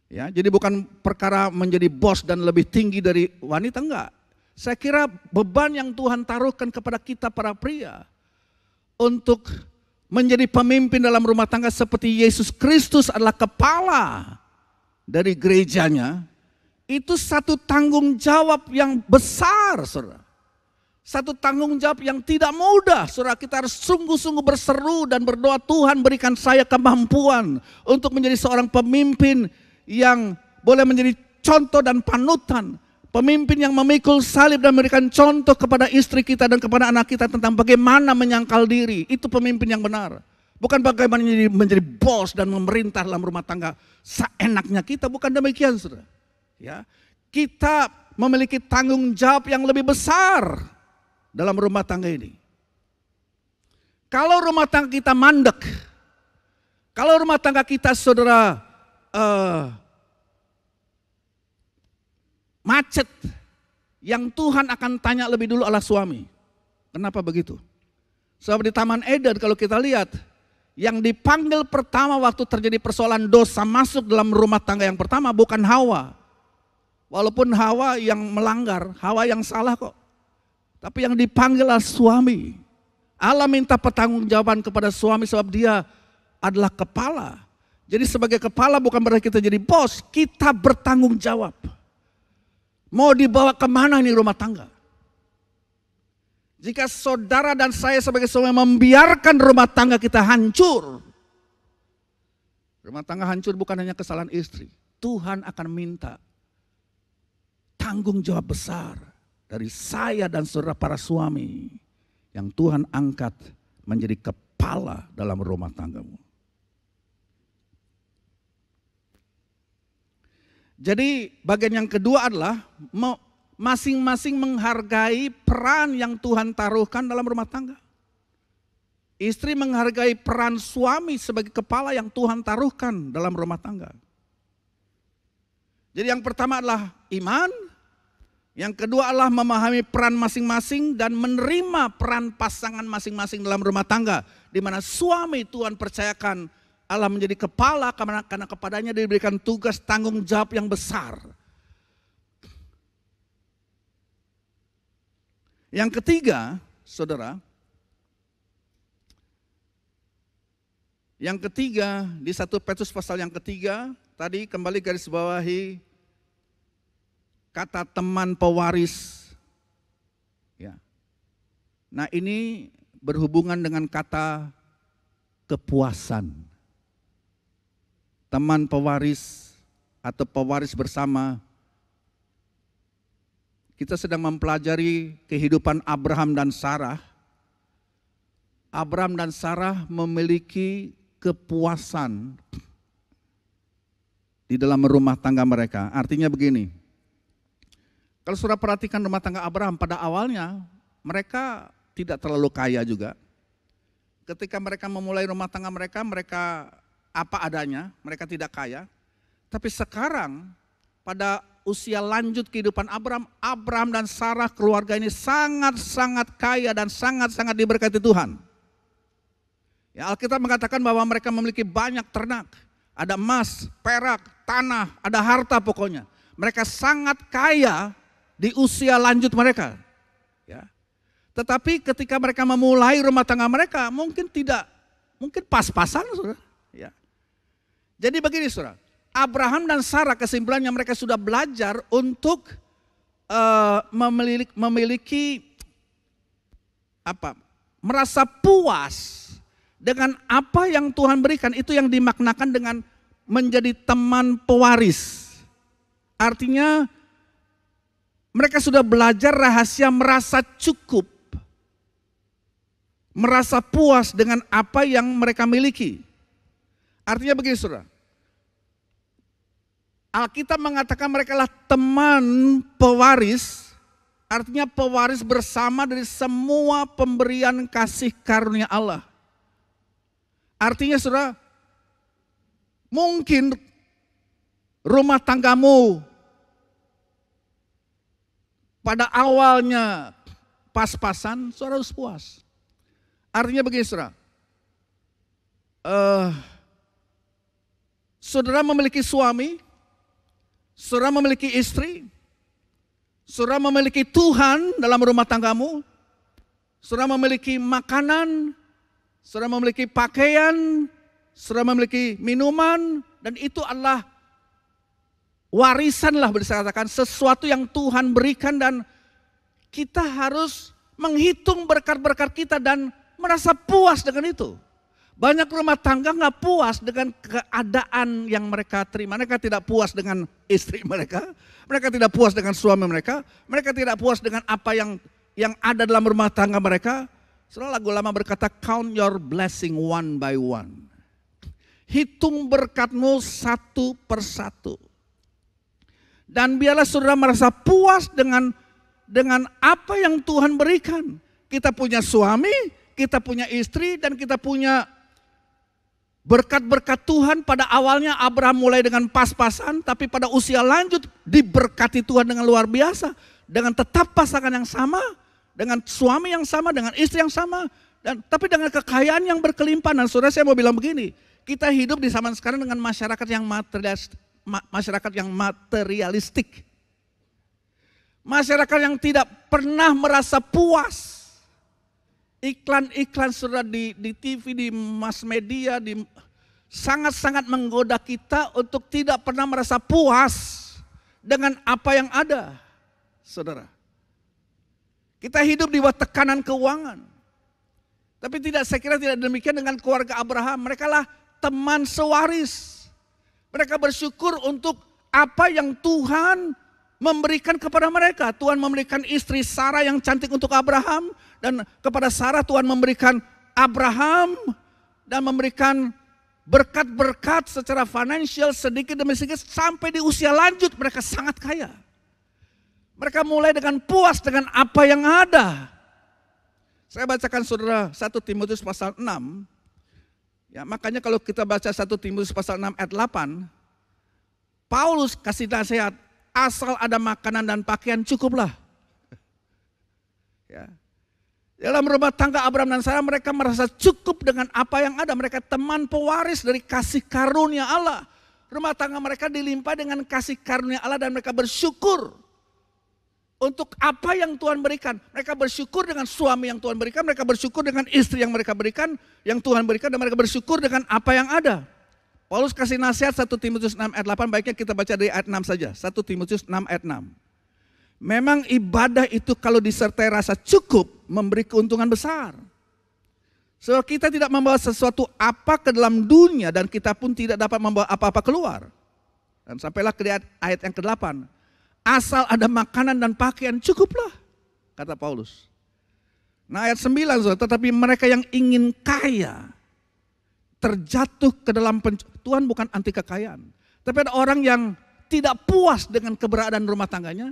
Ya, jadi bukan perkara menjadi bos dan lebih tinggi dari wanita, enggak. Saya kira beban yang Tuhan taruhkan kepada kita para pria untuk menjadi pemimpin dalam rumah tangga seperti Yesus Kristus adalah kepala dari gerejanya, itu satu tanggung jawab yang besar, saudara. Satu tanggung jawab yang tidak mudah, saudara. Kita harus sungguh-sungguh berseru dan berdoa, Tuhan berikan saya kemampuan untuk menjadi seorang pemimpin yang boleh menjadi contoh dan panutan. Pemimpin yang memikul salib dan memberikan contoh kepada istri kita dan kepada anak kita tentang bagaimana menyangkal diri. Itu pemimpin yang benar. Bukan bagaimana menjadi bos dan memerintah dalam rumah tangga seenaknya kita. Bukan demikian, saudara. Ya, kita memiliki tanggung jawab yang lebih besar dalam rumah tangga ini. Kalau rumah tangga kita mandek, kalau rumah tangga kita, saudara, macet, yang Tuhan akan tanya lebih dulu adalah suami. Kenapa begitu? Sebab di Taman Eden kalau kita lihat, yang dipanggil pertama waktu terjadi persoalan dosa masuk dalam rumah tangga yang pertama bukan Hawa. Walaupun Hawa yang melanggar, Hawa yang salah kok. Tapi yang dipanggil adalah suami. Allah minta pertanggungjawaban kepada suami sebab dia adalah kepala. Jadi sebagai kepala bukan berarti kita jadi bos, kita bertanggung jawab. Mau dibawa kemana ini rumah tangga? Jika saudara dan saya sebagai suami membiarkan rumah tangga kita hancur. Rumah tangga hancur bukan hanya kesalahan istri. Tuhan akan minta tanggung jawab besar dari saya dan saudara para suami yang Tuhan angkat menjadi kepala dalam rumah tanggamu. Jadi bagian yang kedua adalah masing-masing menghargai peran yang Tuhan taruhkan dalam rumah tangga. Istri menghargai peran suami sebagai kepala yang Tuhan taruhkan dalam rumah tangga. Jadi yang pertama adalah iman, yang kedua adalah memahami peran masing-masing dan menerima peran pasangan masing-masing dalam rumah tangga. Di mana suami Tuhan percayakan Allah menjadi kepala karena kepadanya diberikan tugas tanggung jawab yang besar. Yang ketiga, saudara, di 1 Petrus pasal yang ketiga, tadi kembali garis bawahi kata teman pewaris. Ya. Nah ini berhubungan dengan kata kepuasan. Teman pewaris atau pewaris bersama. Kita sedang mempelajari kehidupan Abraham dan Sarah. Abraham dan Sarah memiliki kepuasan di dalam rumah tangga mereka. Artinya begini, kalau saudara perhatikan rumah tangga Abraham pada awalnya, mereka tidak terlalu kaya juga. Ketika mereka memulai rumah tangga mereka apa adanya, mereka tidak kaya. Tapi sekarang pada usia lanjut kehidupan Abraham dan Sarah keluarga ini sangat-sangat kaya dan sangat-sangat diberkati Tuhan. Ya, Alkitab mengatakan bahwa mereka memiliki banyak ternak, ada emas, perak, tanah, ada harta pokoknya. Mereka sangat kaya di usia lanjut mereka. Ya. Tetapi ketika mereka memulai rumah tangga mereka mungkin pas-pasan, saudara. Ya. Jadi begini saudara, Abraham dan Sarah kesimpulannya mereka sudah belajar untuk memiliki merasa puas dengan apa yang Tuhan berikan. Itu yang dimaknakan dengan menjadi teman pewaris. Artinya mereka sudah belajar rahasia merasa cukup, merasa puas dengan apa yang mereka miliki. Artinya begini saudara, Alkitab mengatakan mereka adalah teman pewaris, artinya pewaris bersama dari semua pemberian kasih karunia Allah. Artinya saudara, mungkin rumah tanggamu pada awalnya pas-pasan, saudara harus puas. Artinya begini saudara, saudara memiliki suami, saudara memiliki istri, saudara memiliki Tuhan dalam rumah tanggamu, saudara memiliki makanan, saudara memiliki pakaian, saudara memiliki minuman, dan itu adalah warisan lah bisa katakan, sesuatu yang Tuhan berikan dan kita harus menghitung berkat-berkat kita dan merasa puas dengan itu. Banyak rumah tangga nggak puas dengan keadaan yang mereka terima. Mereka tidak puas dengan istri mereka, mereka tidak puas dengan suami mereka tidak puas dengan apa yang ada dalam rumah tangga mereka. Setelah lagu lama berkata, count your blessing one by one. Hitung berkatmu satu persatu. Dan biarlah saudara merasa puas dengan apa yang Tuhan berikan. Kita punya suami, kita punya istri, dan kita punya berkat-berkat Tuhan. Pada awalnya Abraham mulai dengan pas-pasan, tapi pada usia lanjut diberkati Tuhan dengan luar biasa. Dengan tetap pasangan yang sama, dengan suami yang sama, dengan istri yang sama, tapi dengan kekayaan yang berkelimpahan. Dan saudara, saya mau bilang begini, kita hidup di zaman sekarang dengan masyarakat yang materialistik. Masyarakat yang tidak pernah merasa puas. Iklan-iklan saudara di TV, di mass media, sangat-sangat menggoda kita untuk tidak pernah merasa puas dengan apa yang ada, saudara. Kita hidup di bawah tekanan keuangan. Tapi saya kira tidak demikian dengan keluarga Abraham. Mereka lah teman sewaris. Mereka bersyukur untuk apa yang Tuhan memberikan kepada mereka. Tuhan memberikan istri Sarah yang cantik untuk Abraham. Dan kepada Sarah Tuhan memberikan Abraham dan memberikan berkat-berkat secara financial sedikit demi sedikit sampai di usia lanjut mereka sangat kaya. Mereka mulai dengan puas dengan apa yang ada. Saya bacakan saudara 1 Timotius pasal 6. Ya, makanya kalau kita baca 1 Timotius pasal 6 ayat 8, Paulus kasih nasihat, asal ada makanan dan pakaian cukuplah. Ya. Dalam rumah tangga Abraham dan Sarah mereka merasa cukup dengan apa yang ada. Mereka teman pewaris dari kasih karunia Allah. Rumah tangga mereka dilimpah dengan kasih karunia Allah dan mereka bersyukur untuk apa yang Tuhan berikan. Mereka bersyukur dengan suami yang Tuhan berikan. Mereka bersyukur dengan istri yang mereka berikan, yang Tuhan berikan. Dan mereka bersyukur dengan apa yang ada. Paulus kasih nasihat 1 Timotius 6 ayat 8, baiknya kita baca dari ayat 6 saja. 1 Timotius 6 ayat 6. Memang ibadah itu kalau disertai rasa cukup memberi keuntungan besar. Sebab kita tidak membawa sesuatu apa ke dalam dunia dan kita pun tidak dapat membawa apa-apa keluar. Dan sampailah ke ayat yang ke-8. Asal ada makanan dan pakaian cukuplah, kata Paulus. Nah ayat 9, tetapi mereka yang ingin kaya terjatuh ke dalam Tuhan bukan anti kekayaan. Tapi ada orang yang tidak puas dengan keberadaan rumah tangganya.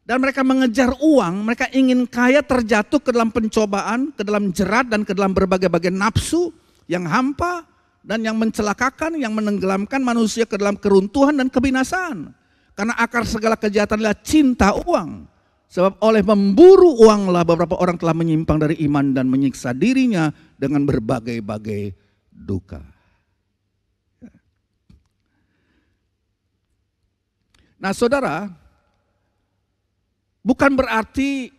Dan mereka mengejar uang, mereka ingin kaya terjatuh ke dalam pencobaan, ke dalam jerat dan ke dalam berbagai-bagai nafsu yang hampa dan yang mencelakakan, yang menenggelamkan manusia ke dalam keruntuhan dan kebinasaan. Karena akar segala kejahatan adalah cinta uang. Sebab oleh memburu uanglah beberapa orang telah menyimpang dari iman dan menyiksa dirinya dengan berbagai-bagai duka. Nah saudara, bukan berarti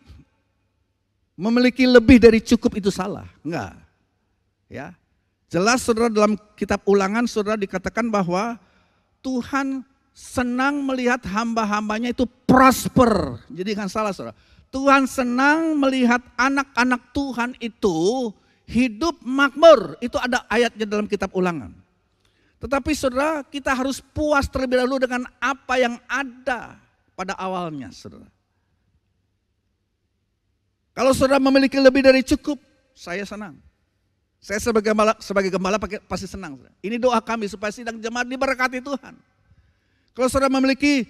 memiliki lebih dari cukup itu salah, enggak. Ya. Jelas saudara dalam kitab Ulangan saudara dikatakan bahwa Tuhan senang melihat hamba-hambanya itu prosper. Jadi kan salah saudara. Tuhan senang melihat anak-anak Tuhan itu hidup makmur. Itu ada ayatnya dalam kitab Ulangan. Tetapi saudara kita harus puas terlebih dahulu dengan apa yang ada pada awalnya saudara. Kalau saudara memiliki lebih dari cukup, saya senang. Saya sebagai gembala pasti senang. Ini doa kami supaya sidang jemaat diberkati Tuhan. Kalau saudara memiliki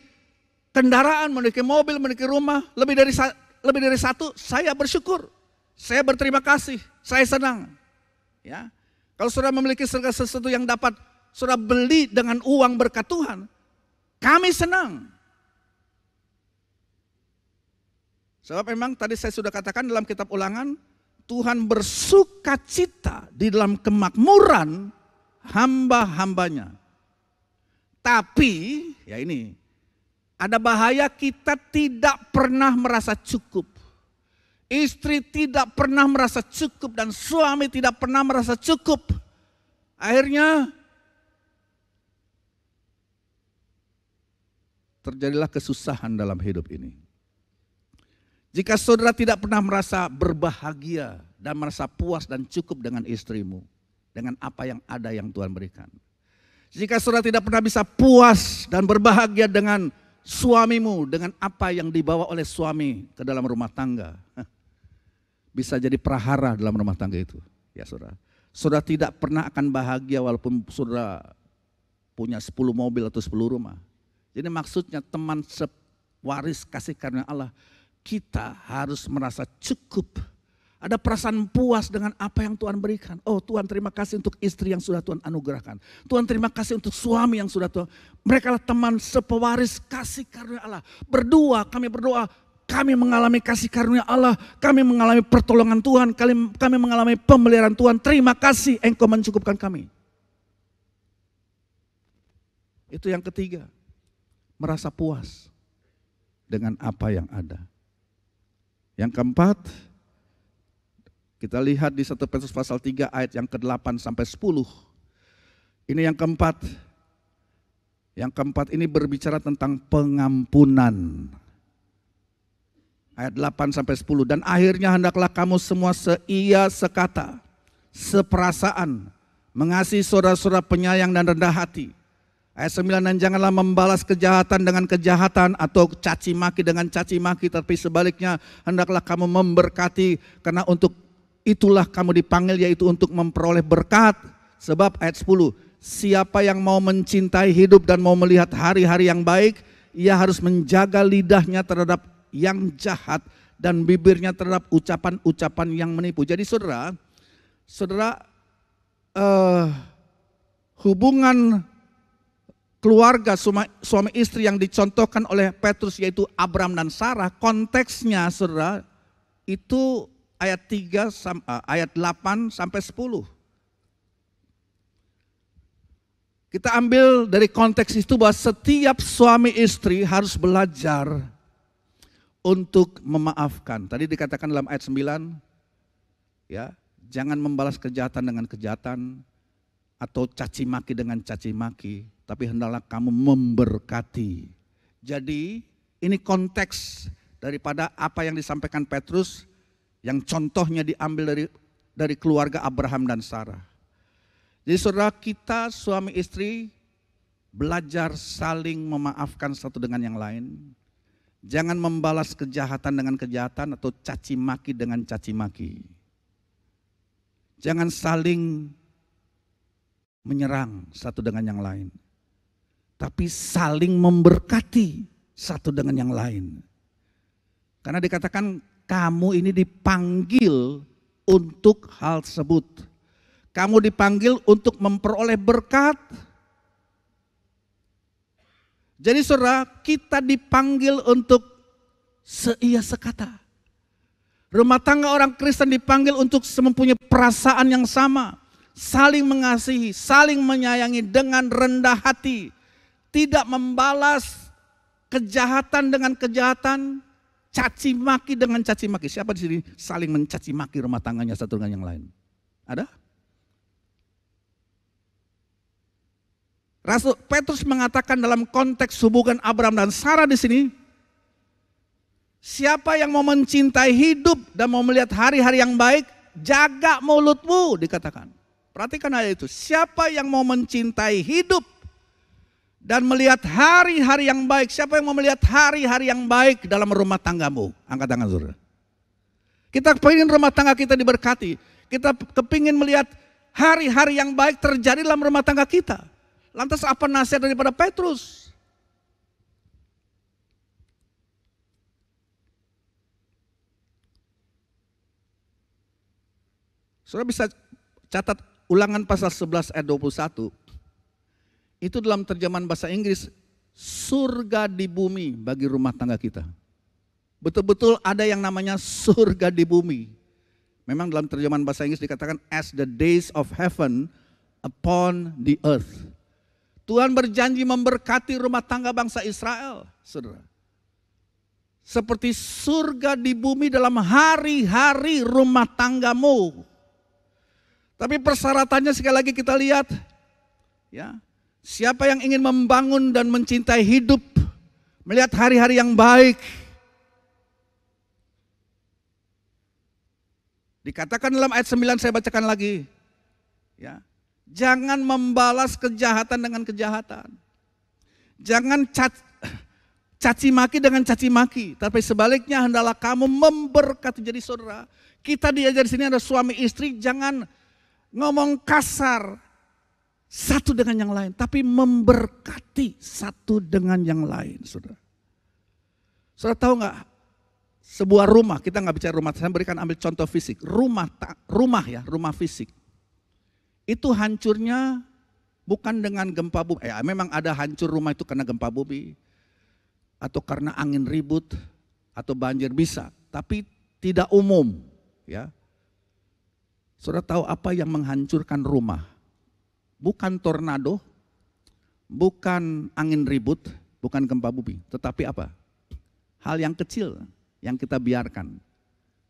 kendaraan, memiliki mobil, memiliki rumah, lebih dari satu, saya bersyukur. Saya berterima kasih, saya senang. Ya. Kalau saudara memiliki segala sesuatu yang dapat saudara beli dengan uang berkat Tuhan, kami senang. Sebab memang tadi saya sudah katakan dalam kitab Ulangan, Tuhan bersuka cita di dalam kemakmuran hamba-hambanya. Tapi, ya ini, ada bahaya kita tidak pernah merasa cukup. Istri tidak pernah merasa cukup dan suami tidak pernah merasa cukup. Akhirnya, terjadilah kesusahan dalam hidup ini. Jika saudara tidak pernah merasa berbahagia dan merasa puas dan cukup dengan istrimu, dengan apa yang ada yang Tuhan berikan. Jika saudara tidak pernah bisa puas dan berbahagia dengan suamimu, dengan apa yang dibawa oleh suami ke dalam rumah tangga, bisa jadi prahara dalam rumah tangga itu. Ya saudara, saudara tidak pernah akan bahagia walaupun saudara punya 10 mobil atau 10 rumah. Jadi maksudnya teman sewaris kasih karunia Allah, kita harus merasa cukup. Ada perasaan puas dengan apa yang Tuhan berikan. Oh Tuhan terima kasih untuk istri yang sudah Tuhan anugerahkan. Tuhan terima kasih untuk suami yang sudah Tuhan. Mereka adalah teman sepewaris kasih karunia Allah. Kami berdoa, kami mengalami kasih karunia Allah. Kami mengalami pertolongan Tuhan. Kami mengalami pemeliharaan Tuhan. Terima kasih Engkau mencukupkan kami. Itu yang ketiga. Merasa puas dengan apa yang ada. Yang keempat, kita lihat di 1 Petrus pasal 3 ayat yang ke-8 sampai 10. Ini yang keempat. Yang keempat ini berbicara tentang pengampunan. Ayat 8 sampai 10. Dan akhirnya hendaklah kamu semua seia sekata, seperasaan, mengasihi saudara-saudara penyayang dan rendah hati. Ayat 9, dan janganlah membalas kejahatan dengan kejahatan atau caci maki dengan caci maki, tapi sebaliknya hendaklah kamu memberkati, karena untuk itulah kamu dipanggil, yaitu untuk memperoleh berkat. Sebab ayat 10, siapa yang mau mencintai hidup dan mau melihat hari-hari yang baik, ia harus menjaga lidahnya terhadap yang jahat dan bibirnya terhadap ucapan-ucapan yang menipu. Jadi saudara, hubungan keluarga suami istri yang dicontohkan oleh Petrus yaitu Abram dan Sarah, konteksnya saudara itu ayat 8 sampai 10. Kita ambil dari konteks itu bahwa setiap suami istri harus belajar untuk memaafkan. Tadi dikatakan dalam ayat 9, ya, jangan membalas kejahatan dengan kejahatan atau caci maki dengan caci maki, tapi hendaklah kamu memberkati. Jadi ini konteks daripada apa yang disampaikan Petrus, yang contohnya diambil dari keluarga Abraham dan Sarah. Jadi saudara, kita suami istri belajar saling memaafkan satu dengan yang lain. Jangan membalas kejahatan dengan kejahatan atau caci maki dengan caci maki. Jangan saling menyerang satu dengan yang lain, tapi saling memberkati satu dengan yang lain. Karena dikatakan kamu ini dipanggil untuk hal tersebut. Kamu dipanggil untuk memperoleh berkat. Jadi saudara, kita dipanggil untuk seia sekata. Rumah tangga orang Kristen dipanggil untuk mempunyai perasaan yang sama. Saling mengasihi, saling menyayangi dengan rendah hati. Tidak membalas kejahatan dengan kejahatan, caci maki dengan caci maki. Siapa di sini saling mencaci maki rumah tangganya satu dengan yang lain? Ada? Rasul Petrus mengatakan dalam konteks hubungan Abraham dan Sarah di sini, siapa yang mau mencintai hidup dan mau melihat hari-hari yang baik, jaga mulutmu, dikatakan. Perhatikan ayat itu, siapa yang mau mencintai hidup dan melihat hari-hari yang baik, siapa yang mau melihat hari-hari yang baik dalam rumah tanggamu? Angkat tangan saudara. Kita kepingin rumah tangga kita diberkati, kita kepingin melihat hari-hari yang baik terjadi dalam rumah tangga kita. Lantas apa nasihat daripada Petrus? Saudara bisa catat Ulangan pasal 11 ayat 21. Itu dalam terjemahan bahasa Inggris, surga di bumi bagi rumah tangga kita. Betul-betul ada yang namanya surga di bumi. Memang dalam terjemahan bahasa Inggris dikatakan as the days of heaven upon the earth. Tuhan berjanji memberkati rumah tangga bangsa Israel, saudara. Seperti surga di bumi dalam hari-hari rumah tanggamu. Tapi persyaratannya sekali lagi kita lihat, ya, siapa yang ingin membangun dan mencintai hidup, melihat hari-hari yang baik. Dikatakan dalam ayat 9, saya bacakan lagi, ya. Jangan membalas kejahatan dengan kejahatan. Jangan caci maki dengan caci maki. Tapi sebaliknya hendaklah kamu memberkati. Jadi saudara, kita diajar di sini ada suami istri, jangan ngomong kasar satu dengan yang lain. Tapi memberkati satu dengan yang lain, saudara. Saudara tahu nggak? Sebuah rumah, kita nggak bicara rumah, saya berikan ambil contoh fisik. Rumah fisik. Itu hancurnya bukan dengan gempa bumi. Memang ada hancur rumah itu karena gempa bumi atau karena angin ribut atau banjir bisa, tapi tidak umum, ya. Saudara tahu apa yang menghancurkan rumah? Bukan tornado, bukan angin ribut, bukan gempa bumi, tetapi apa? Hal yang kecil yang kita biarkan.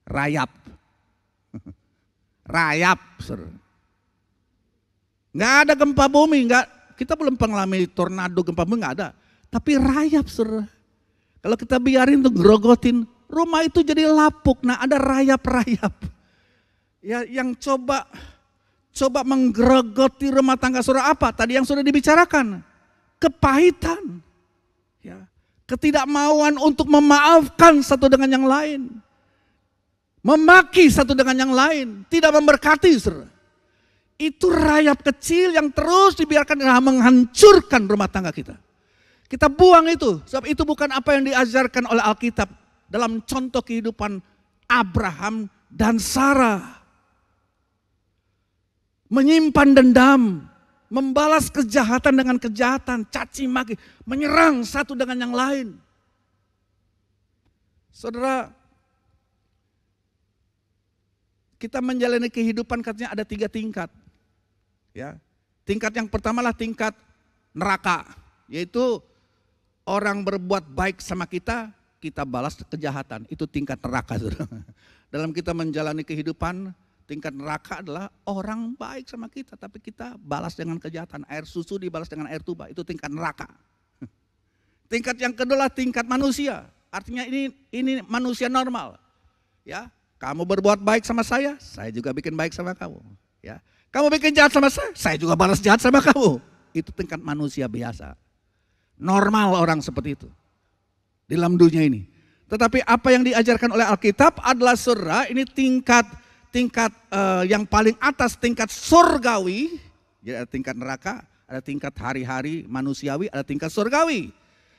Rayap. Rayap, saudara. Nggak ada gempa bumi, kita belum mengalami tornado gempa bumi, nggak ada. Tapi rayap, saudara. Kalau kita biarin tuh gerogotin, rumah itu jadi lapuk. Nah, ada rayap-rayap. Ya, yang coba menggerogoti rumah tangga saudara apa? Tadi yang sudah dibicarakan. Kepahitan. Ya, ketidakmauan untuk memaafkan satu dengan yang lain. Memaki satu dengan yang lain. Tidak memberkati, saudara. Itu rayap kecil yang terus dibiarkan menghancurkan rumah tangga kita. Kita buang itu, sebab itu bukan apa yang diajarkan oleh Alkitab dalam contoh kehidupan Abraham dan Sarah. Menyimpan dendam, membalas kejahatan dengan kejahatan, caci maki, menyerang satu dengan yang lain. Saudara, kita menjalani kehidupan katanya ada 3 tingkat. Ya, tingkat yang pertama lah tingkat neraka, yaitu orang berbuat baik sama kita, kita balas kejahatan. Itu tingkat neraka, saudara. Dalam kita menjalani kehidupan, tingkat neraka adalah orang baik sama kita, tapi kita balas dengan kejahatan. Air susu dibalas dengan air tuba, itu tingkat neraka. Tingkat yang kedua adalah tingkat manusia. Artinya ini manusia normal. Ya, kamu berbuat baik sama saya juga bikin baik sama kamu. Ya, kamu bikin jahat sama saya juga balas jahat sama kamu. Itu tingkat manusia biasa. Normal orang seperti itu di dalam dunia ini. Tetapi apa yang diajarkan oleh Alkitab adalah saudara, ini tingkat yang paling atas, tingkat surgawi. Jadi ada tingkat neraka, ada tingkat hari-hari manusiawi, ada tingkat surgawi.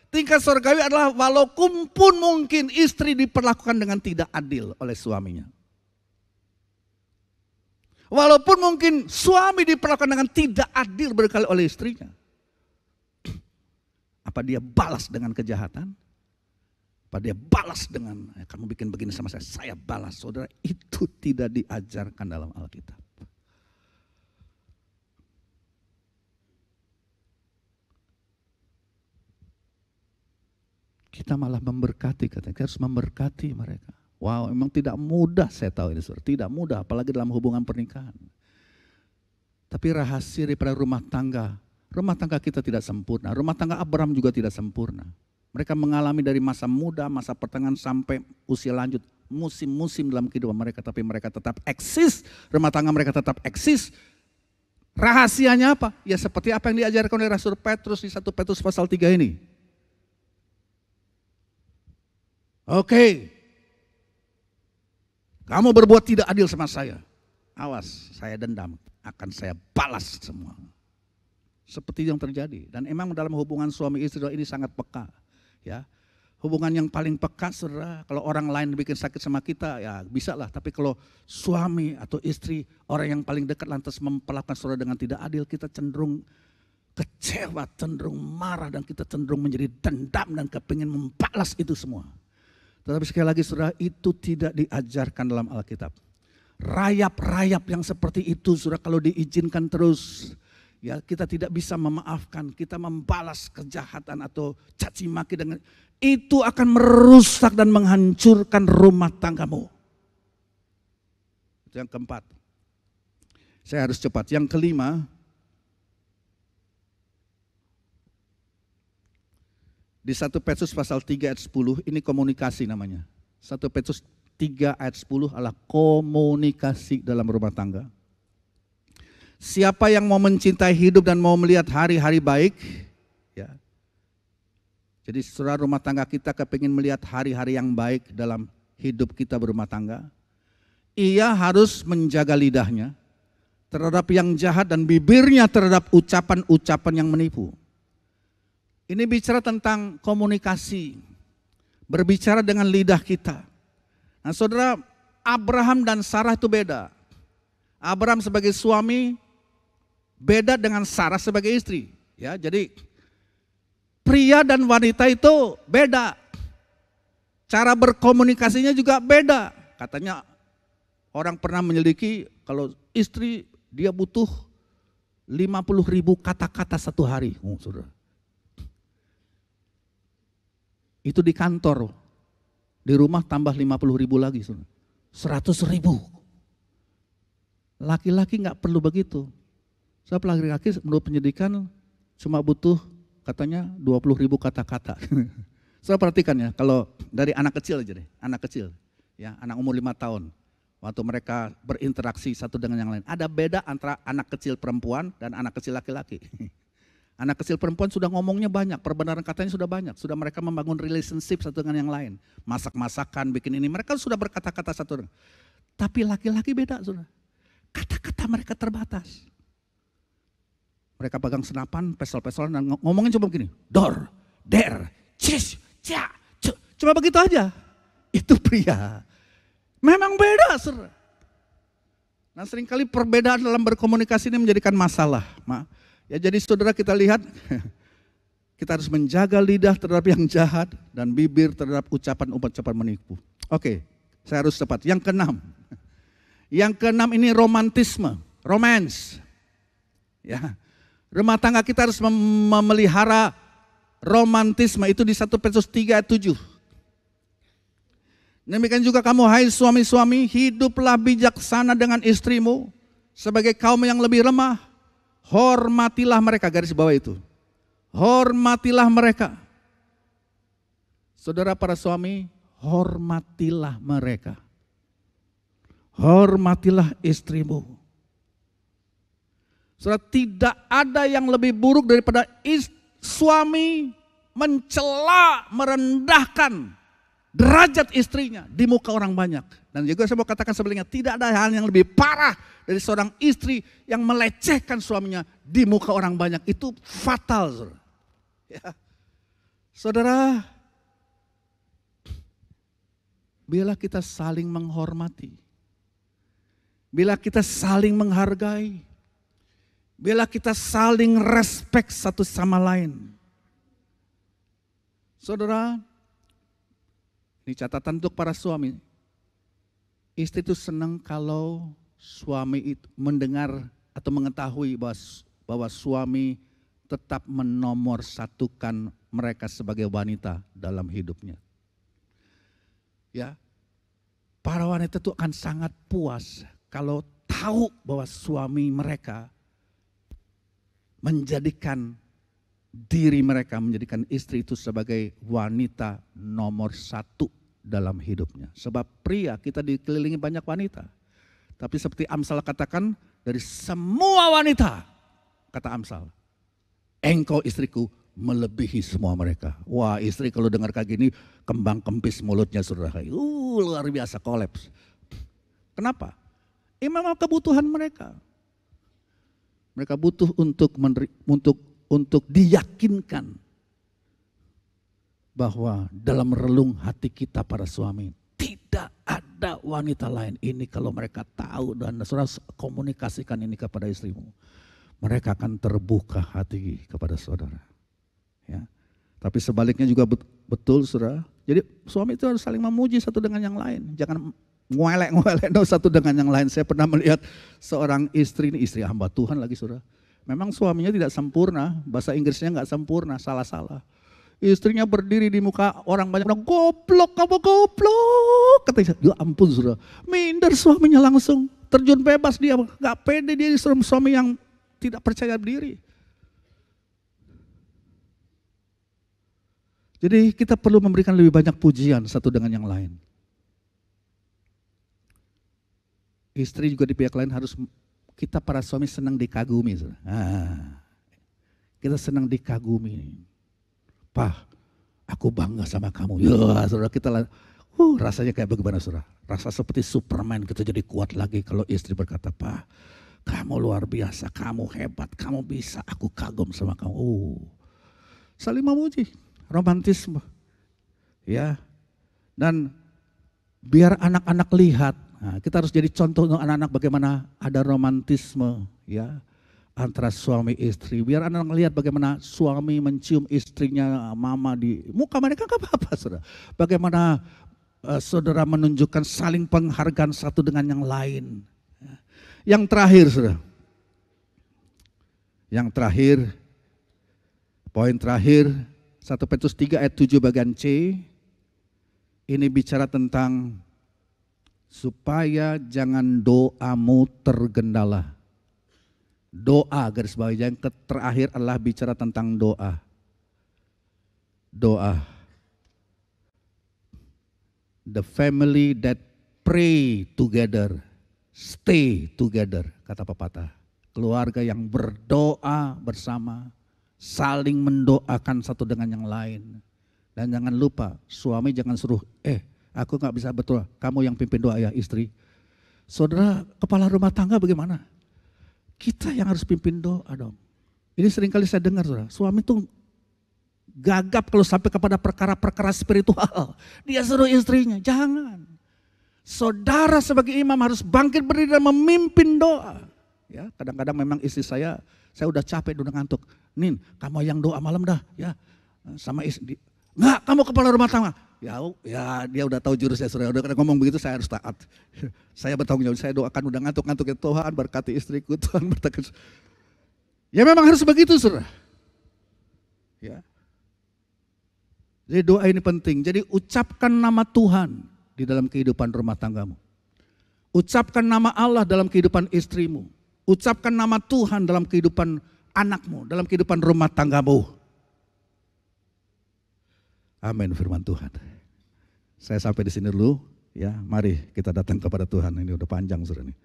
Tingkat surgawi adalah walaupun mungkin istri diperlakukan dengan tidak adil oleh suaminya. Walaupun mungkin suami diperlakukan dengan tidak adil berkali oleh istrinya. Apa dia balas dengan kejahatan? Apa dia balas dengan, kamu bikin begini sama saya balas. Saudara, itu tidak diajarkan dalam Alkitab. Kita malah memberkati, katanya kita harus memberkati mereka. Wow, memang tidak mudah, saya tahu ini saudara, tidak mudah apalagi dalam hubungan pernikahan. Tapi rahasia daripada rumah tangga kita tidak sempurna, rumah tangga Abraham juga tidak sempurna. Mereka mengalami dari masa muda, masa pertengahan sampai usia lanjut, musim-musim dalam kehidupan mereka, tapi mereka tetap eksis, rumah tangga mereka tetap eksis. Rahasianya apa? Ya seperti apa yang diajarkan oleh Rasul Petrus di 1 Petrus pasal 3 ini. Oke, kamu berbuat tidak adil sama saya, awas, saya dendam, akan saya balas semua. Seperti yang terjadi. Dan emang dalam hubungan suami istri ini sangat peka. Ya, hubungan yang paling peka, saudara, kalau orang lain bikin sakit sama kita, ya bisa lah. Tapi kalau suami atau istri, orang yang paling dekat lantas memperlakukan saudara dengan tidak adil, kita cenderung kecewa, cenderung marah, dan kita cenderung menjadi dendam dan kepingin membalas itu semua. Tetapi sekali lagi saudara, itu tidak diajarkan dalam Alkitab. Rayap-rayap yang seperti itu saudara, kalau diizinkan terus, ya kita tidak bisa memaafkan, kita membalas kejahatan atau caci maki dengan itu akan merusak dan menghancurkan rumah tanggamu. Itu yang keempat. Saya harus cepat. Yang kelima, di 1 Petrus pasal 3 ayat 10, ini komunikasi namanya. 1 Petrus 3 ayat 10 adalah komunikasi dalam rumah tangga. Siapa yang mau mencintai hidup dan mau melihat hari-hari baik, ya. Jadi saudara, rumah tangga kita kepingin melihat hari-hari yang baik dalam hidup kita berumah tangga. Ia harus menjaga lidahnya terhadap yang jahat dan bibirnya terhadap ucapan-ucapan yang menipu. Ini bicara tentang komunikasi, berbicara dengan lidah kita. Nah saudara, Abraham dan Sarah itu beda. Abraham sebagai suami beda dengan Sarah sebagai istri. Ya, jadi pria dan wanita itu beda. Cara berkomunikasinya juga beda. Katanya orang pernah menyelidiki kalau istri dia butuh 50.000 kata-kata satu hari. Oh, saudara. Itu di kantor. Di rumah tambah 50.000 lagi. Saudara. 100.000. Laki-laki nggak perlu begitu. Sebab laki-laki menurut penyidikan cuma butuh katanya 20.000 kata-kata. Saya perhatikan ya, kalau dari anak kecil aja deh, anak kecil, ya anak umur 5 tahun, waktu mereka berinteraksi satu dengan yang lain, ada beda antara anak kecil perempuan dan anak kecil laki-laki. Anak kecil perempuan sudah ngomongnya banyak, perbenaran katanya sudah banyak, sudah mereka membangun relationship satu dengan yang lain, masak-masakan, bikin ini, mereka sudah berkata-kata satu dengan. Tapi laki-laki beda, sudah. Kata-kata mereka terbatas. Mereka pegang senapan, pesol-pesolan dan ngomongin cuma begini, dor, der, cis, cia, cuma begitu aja. Itu pria. Memang beda, saudara. Nah seringkali perbedaan dalam berkomunikasi ini menjadikan masalah. Ya jadi saudara kita lihat, kita harus menjaga lidah terhadap yang jahat dan bibir terhadap ucapan-ucapan menipu. Oke, saya harus cepat. Yang keenam. Yang keenam ini romantisme, romance. Ya. Rumah tangga kita harus memelihara romantisme, itu di 1 Petrus 3 ayat 7. Demikian juga kamu hai suami-suami, hiduplah bijaksana dengan istrimu sebagai kaum yang lebih lemah. Hormatilah mereka, garis bawah itu. Hormatilah mereka. Saudara para suami, hormatilah mereka. Hormatilah istrimu. Saudara, tidak ada yang lebih buruk daripada suami mencela, merendahkan derajat istrinya di muka orang banyak. Dan juga saya mau katakan sebaliknya, tidak ada hal yang lebih parah dari seorang istri yang melecehkan suaminya di muka orang banyak. Itu fatal, saudara. Ya. Saudara, bila kita saling menghormati, bila kita saling menghargai, bila kita saling respect satu sama lain. Saudara, ini catatan untuk para suami. Istri itu senang kalau suami itu mendengar atau mengetahui bahwa suami tetap menomorsatukan mereka sebagai wanita dalam hidupnya. Ya, para wanita itu akan sangat puas kalau tahu bahwa suami mereka menjadikan diri mereka, menjadikan istri itu sebagai wanita nomor 1 dalam hidupnya. Sebab pria kita dikelilingi banyak wanita. Tapi seperti Amsal katakan, dari semua wanita, kata Amsal, engkau istriku melebihi semua mereka. Wah, istri kalau dengar kayak gini kembang kempis mulutnya saudara. Luar biasa, kolaps. Kenapa? Ini memang kebutuhan mereka. Mereka butuh untuk diyakinkan bahwa dalam relung hati kita para suami tidak ada wanita lain. Ini kalau mereka tahu dan saudara komunikasikan ini kepada istrimu, mereka akan terbuka hati kepada saudara. Ya. Tapi sebaliknya juga betul saudara. Jadi suami itu harus saling memuji satu dengan yang lain. Jangan nguelek-nguelek satu dengan yang lain. Saya pernah melihat seorang istri, ini istri hamba Tuhan lagi saudara. Memang suaminya tidak sempurna, bahasa Inggrisnya nggak sempurna, salah-salah. Istrinya berdiri di muka orang banyak bilang, goblok kamu goblok. Katanya, ya ampun saudara, minder suaminya langsung. Terjun bebas dia, nggak pede dia suami yang tidak percaya diri. Jadi kita perlu memberikan lebih banyak pujian satu dengan yang lain. Istri juga di pihak lain harus, kita para suami senang dikagumi. Kita senang dikagumi. Pak, aku bangga sama kamu. Ya saudara, kita rasanya kayak bagaimana saudara? Rasa seperti Superman, kita jadi kuat lagi kalau istri berkata, Pak, kamu luar biasa, kamu hebat, kamu bisa, aku kagum sama kamu. Saling memuji, romantisme. Ya. Dan biar anak-anak lihat, nah, kita harus jadi contoh untuk anak-anak bagaimana ada romantisme ya antara suami istri. Biar anak-anak lihat bagaimana suami mencium istrinya, mama di muka mereka gak apa-apa saudara. Bagaimana saudara menunjukkan saling penghargaan satu dengan yang lain. Yang terakhir saudara. Yang terakhir, poin terakhir 1 Petrus 3 ayat 7 bagian C. Ini bicara tentang supaya jangan doamu tergendala Doa, garis bawah yang terakhir adalah bicara tentang doa. Doa. The family that pray together, stay together, kata pepatah. Keluarga yang berdoa bersama, saling mendoakan satu dengan yang lain. Dan jangan lupa, suami jangan suruh, aku gak bisa betul, kamu yang pimpin doa ya istri. Saudara kepala rumah tangga bagaimana? Kita yang harus pimpin doa dong. Ini seringkali saya dengar saudara, suami tuh gagap kalau sampai kepada perkara-perkara spiritual. Dia suruh istrinya, jangan. Saudara sebagai imam harus bangkit berdiri dan memimpin doa. Ya, kadang-kadang memang istri saya udah capek, udah ngantuk. Nin, kamu yang doa malam dah, ya. Sama istri, enggak, kamu kepala rumah tangga. Ya dia udah tahu jurusnya, saudara. Udah ngomong begitu saya harus taat. Saya bertanggung jawab, saya doakan udah ngantuk-ngantuk ya Tuhan, berkati istriku, Tuhan berkati. Ya memang harus begitu, saudara. Ya. Jadi doa ini penting. Jadi ucapkan nama Tuhan di dalam kehidupan rumah tanggamu. Ucapkan nama Allah dalam kehidupan istrimu. Ucapkan nama Tuhan dalam kehidupan anakmu, dalam kehidupan rumah tanggamu. Amin firman Tuhan. Saya sampai di sini dulu, ya. Mari kita datang kepada Tuhan. Ini udah panjang sudah nih.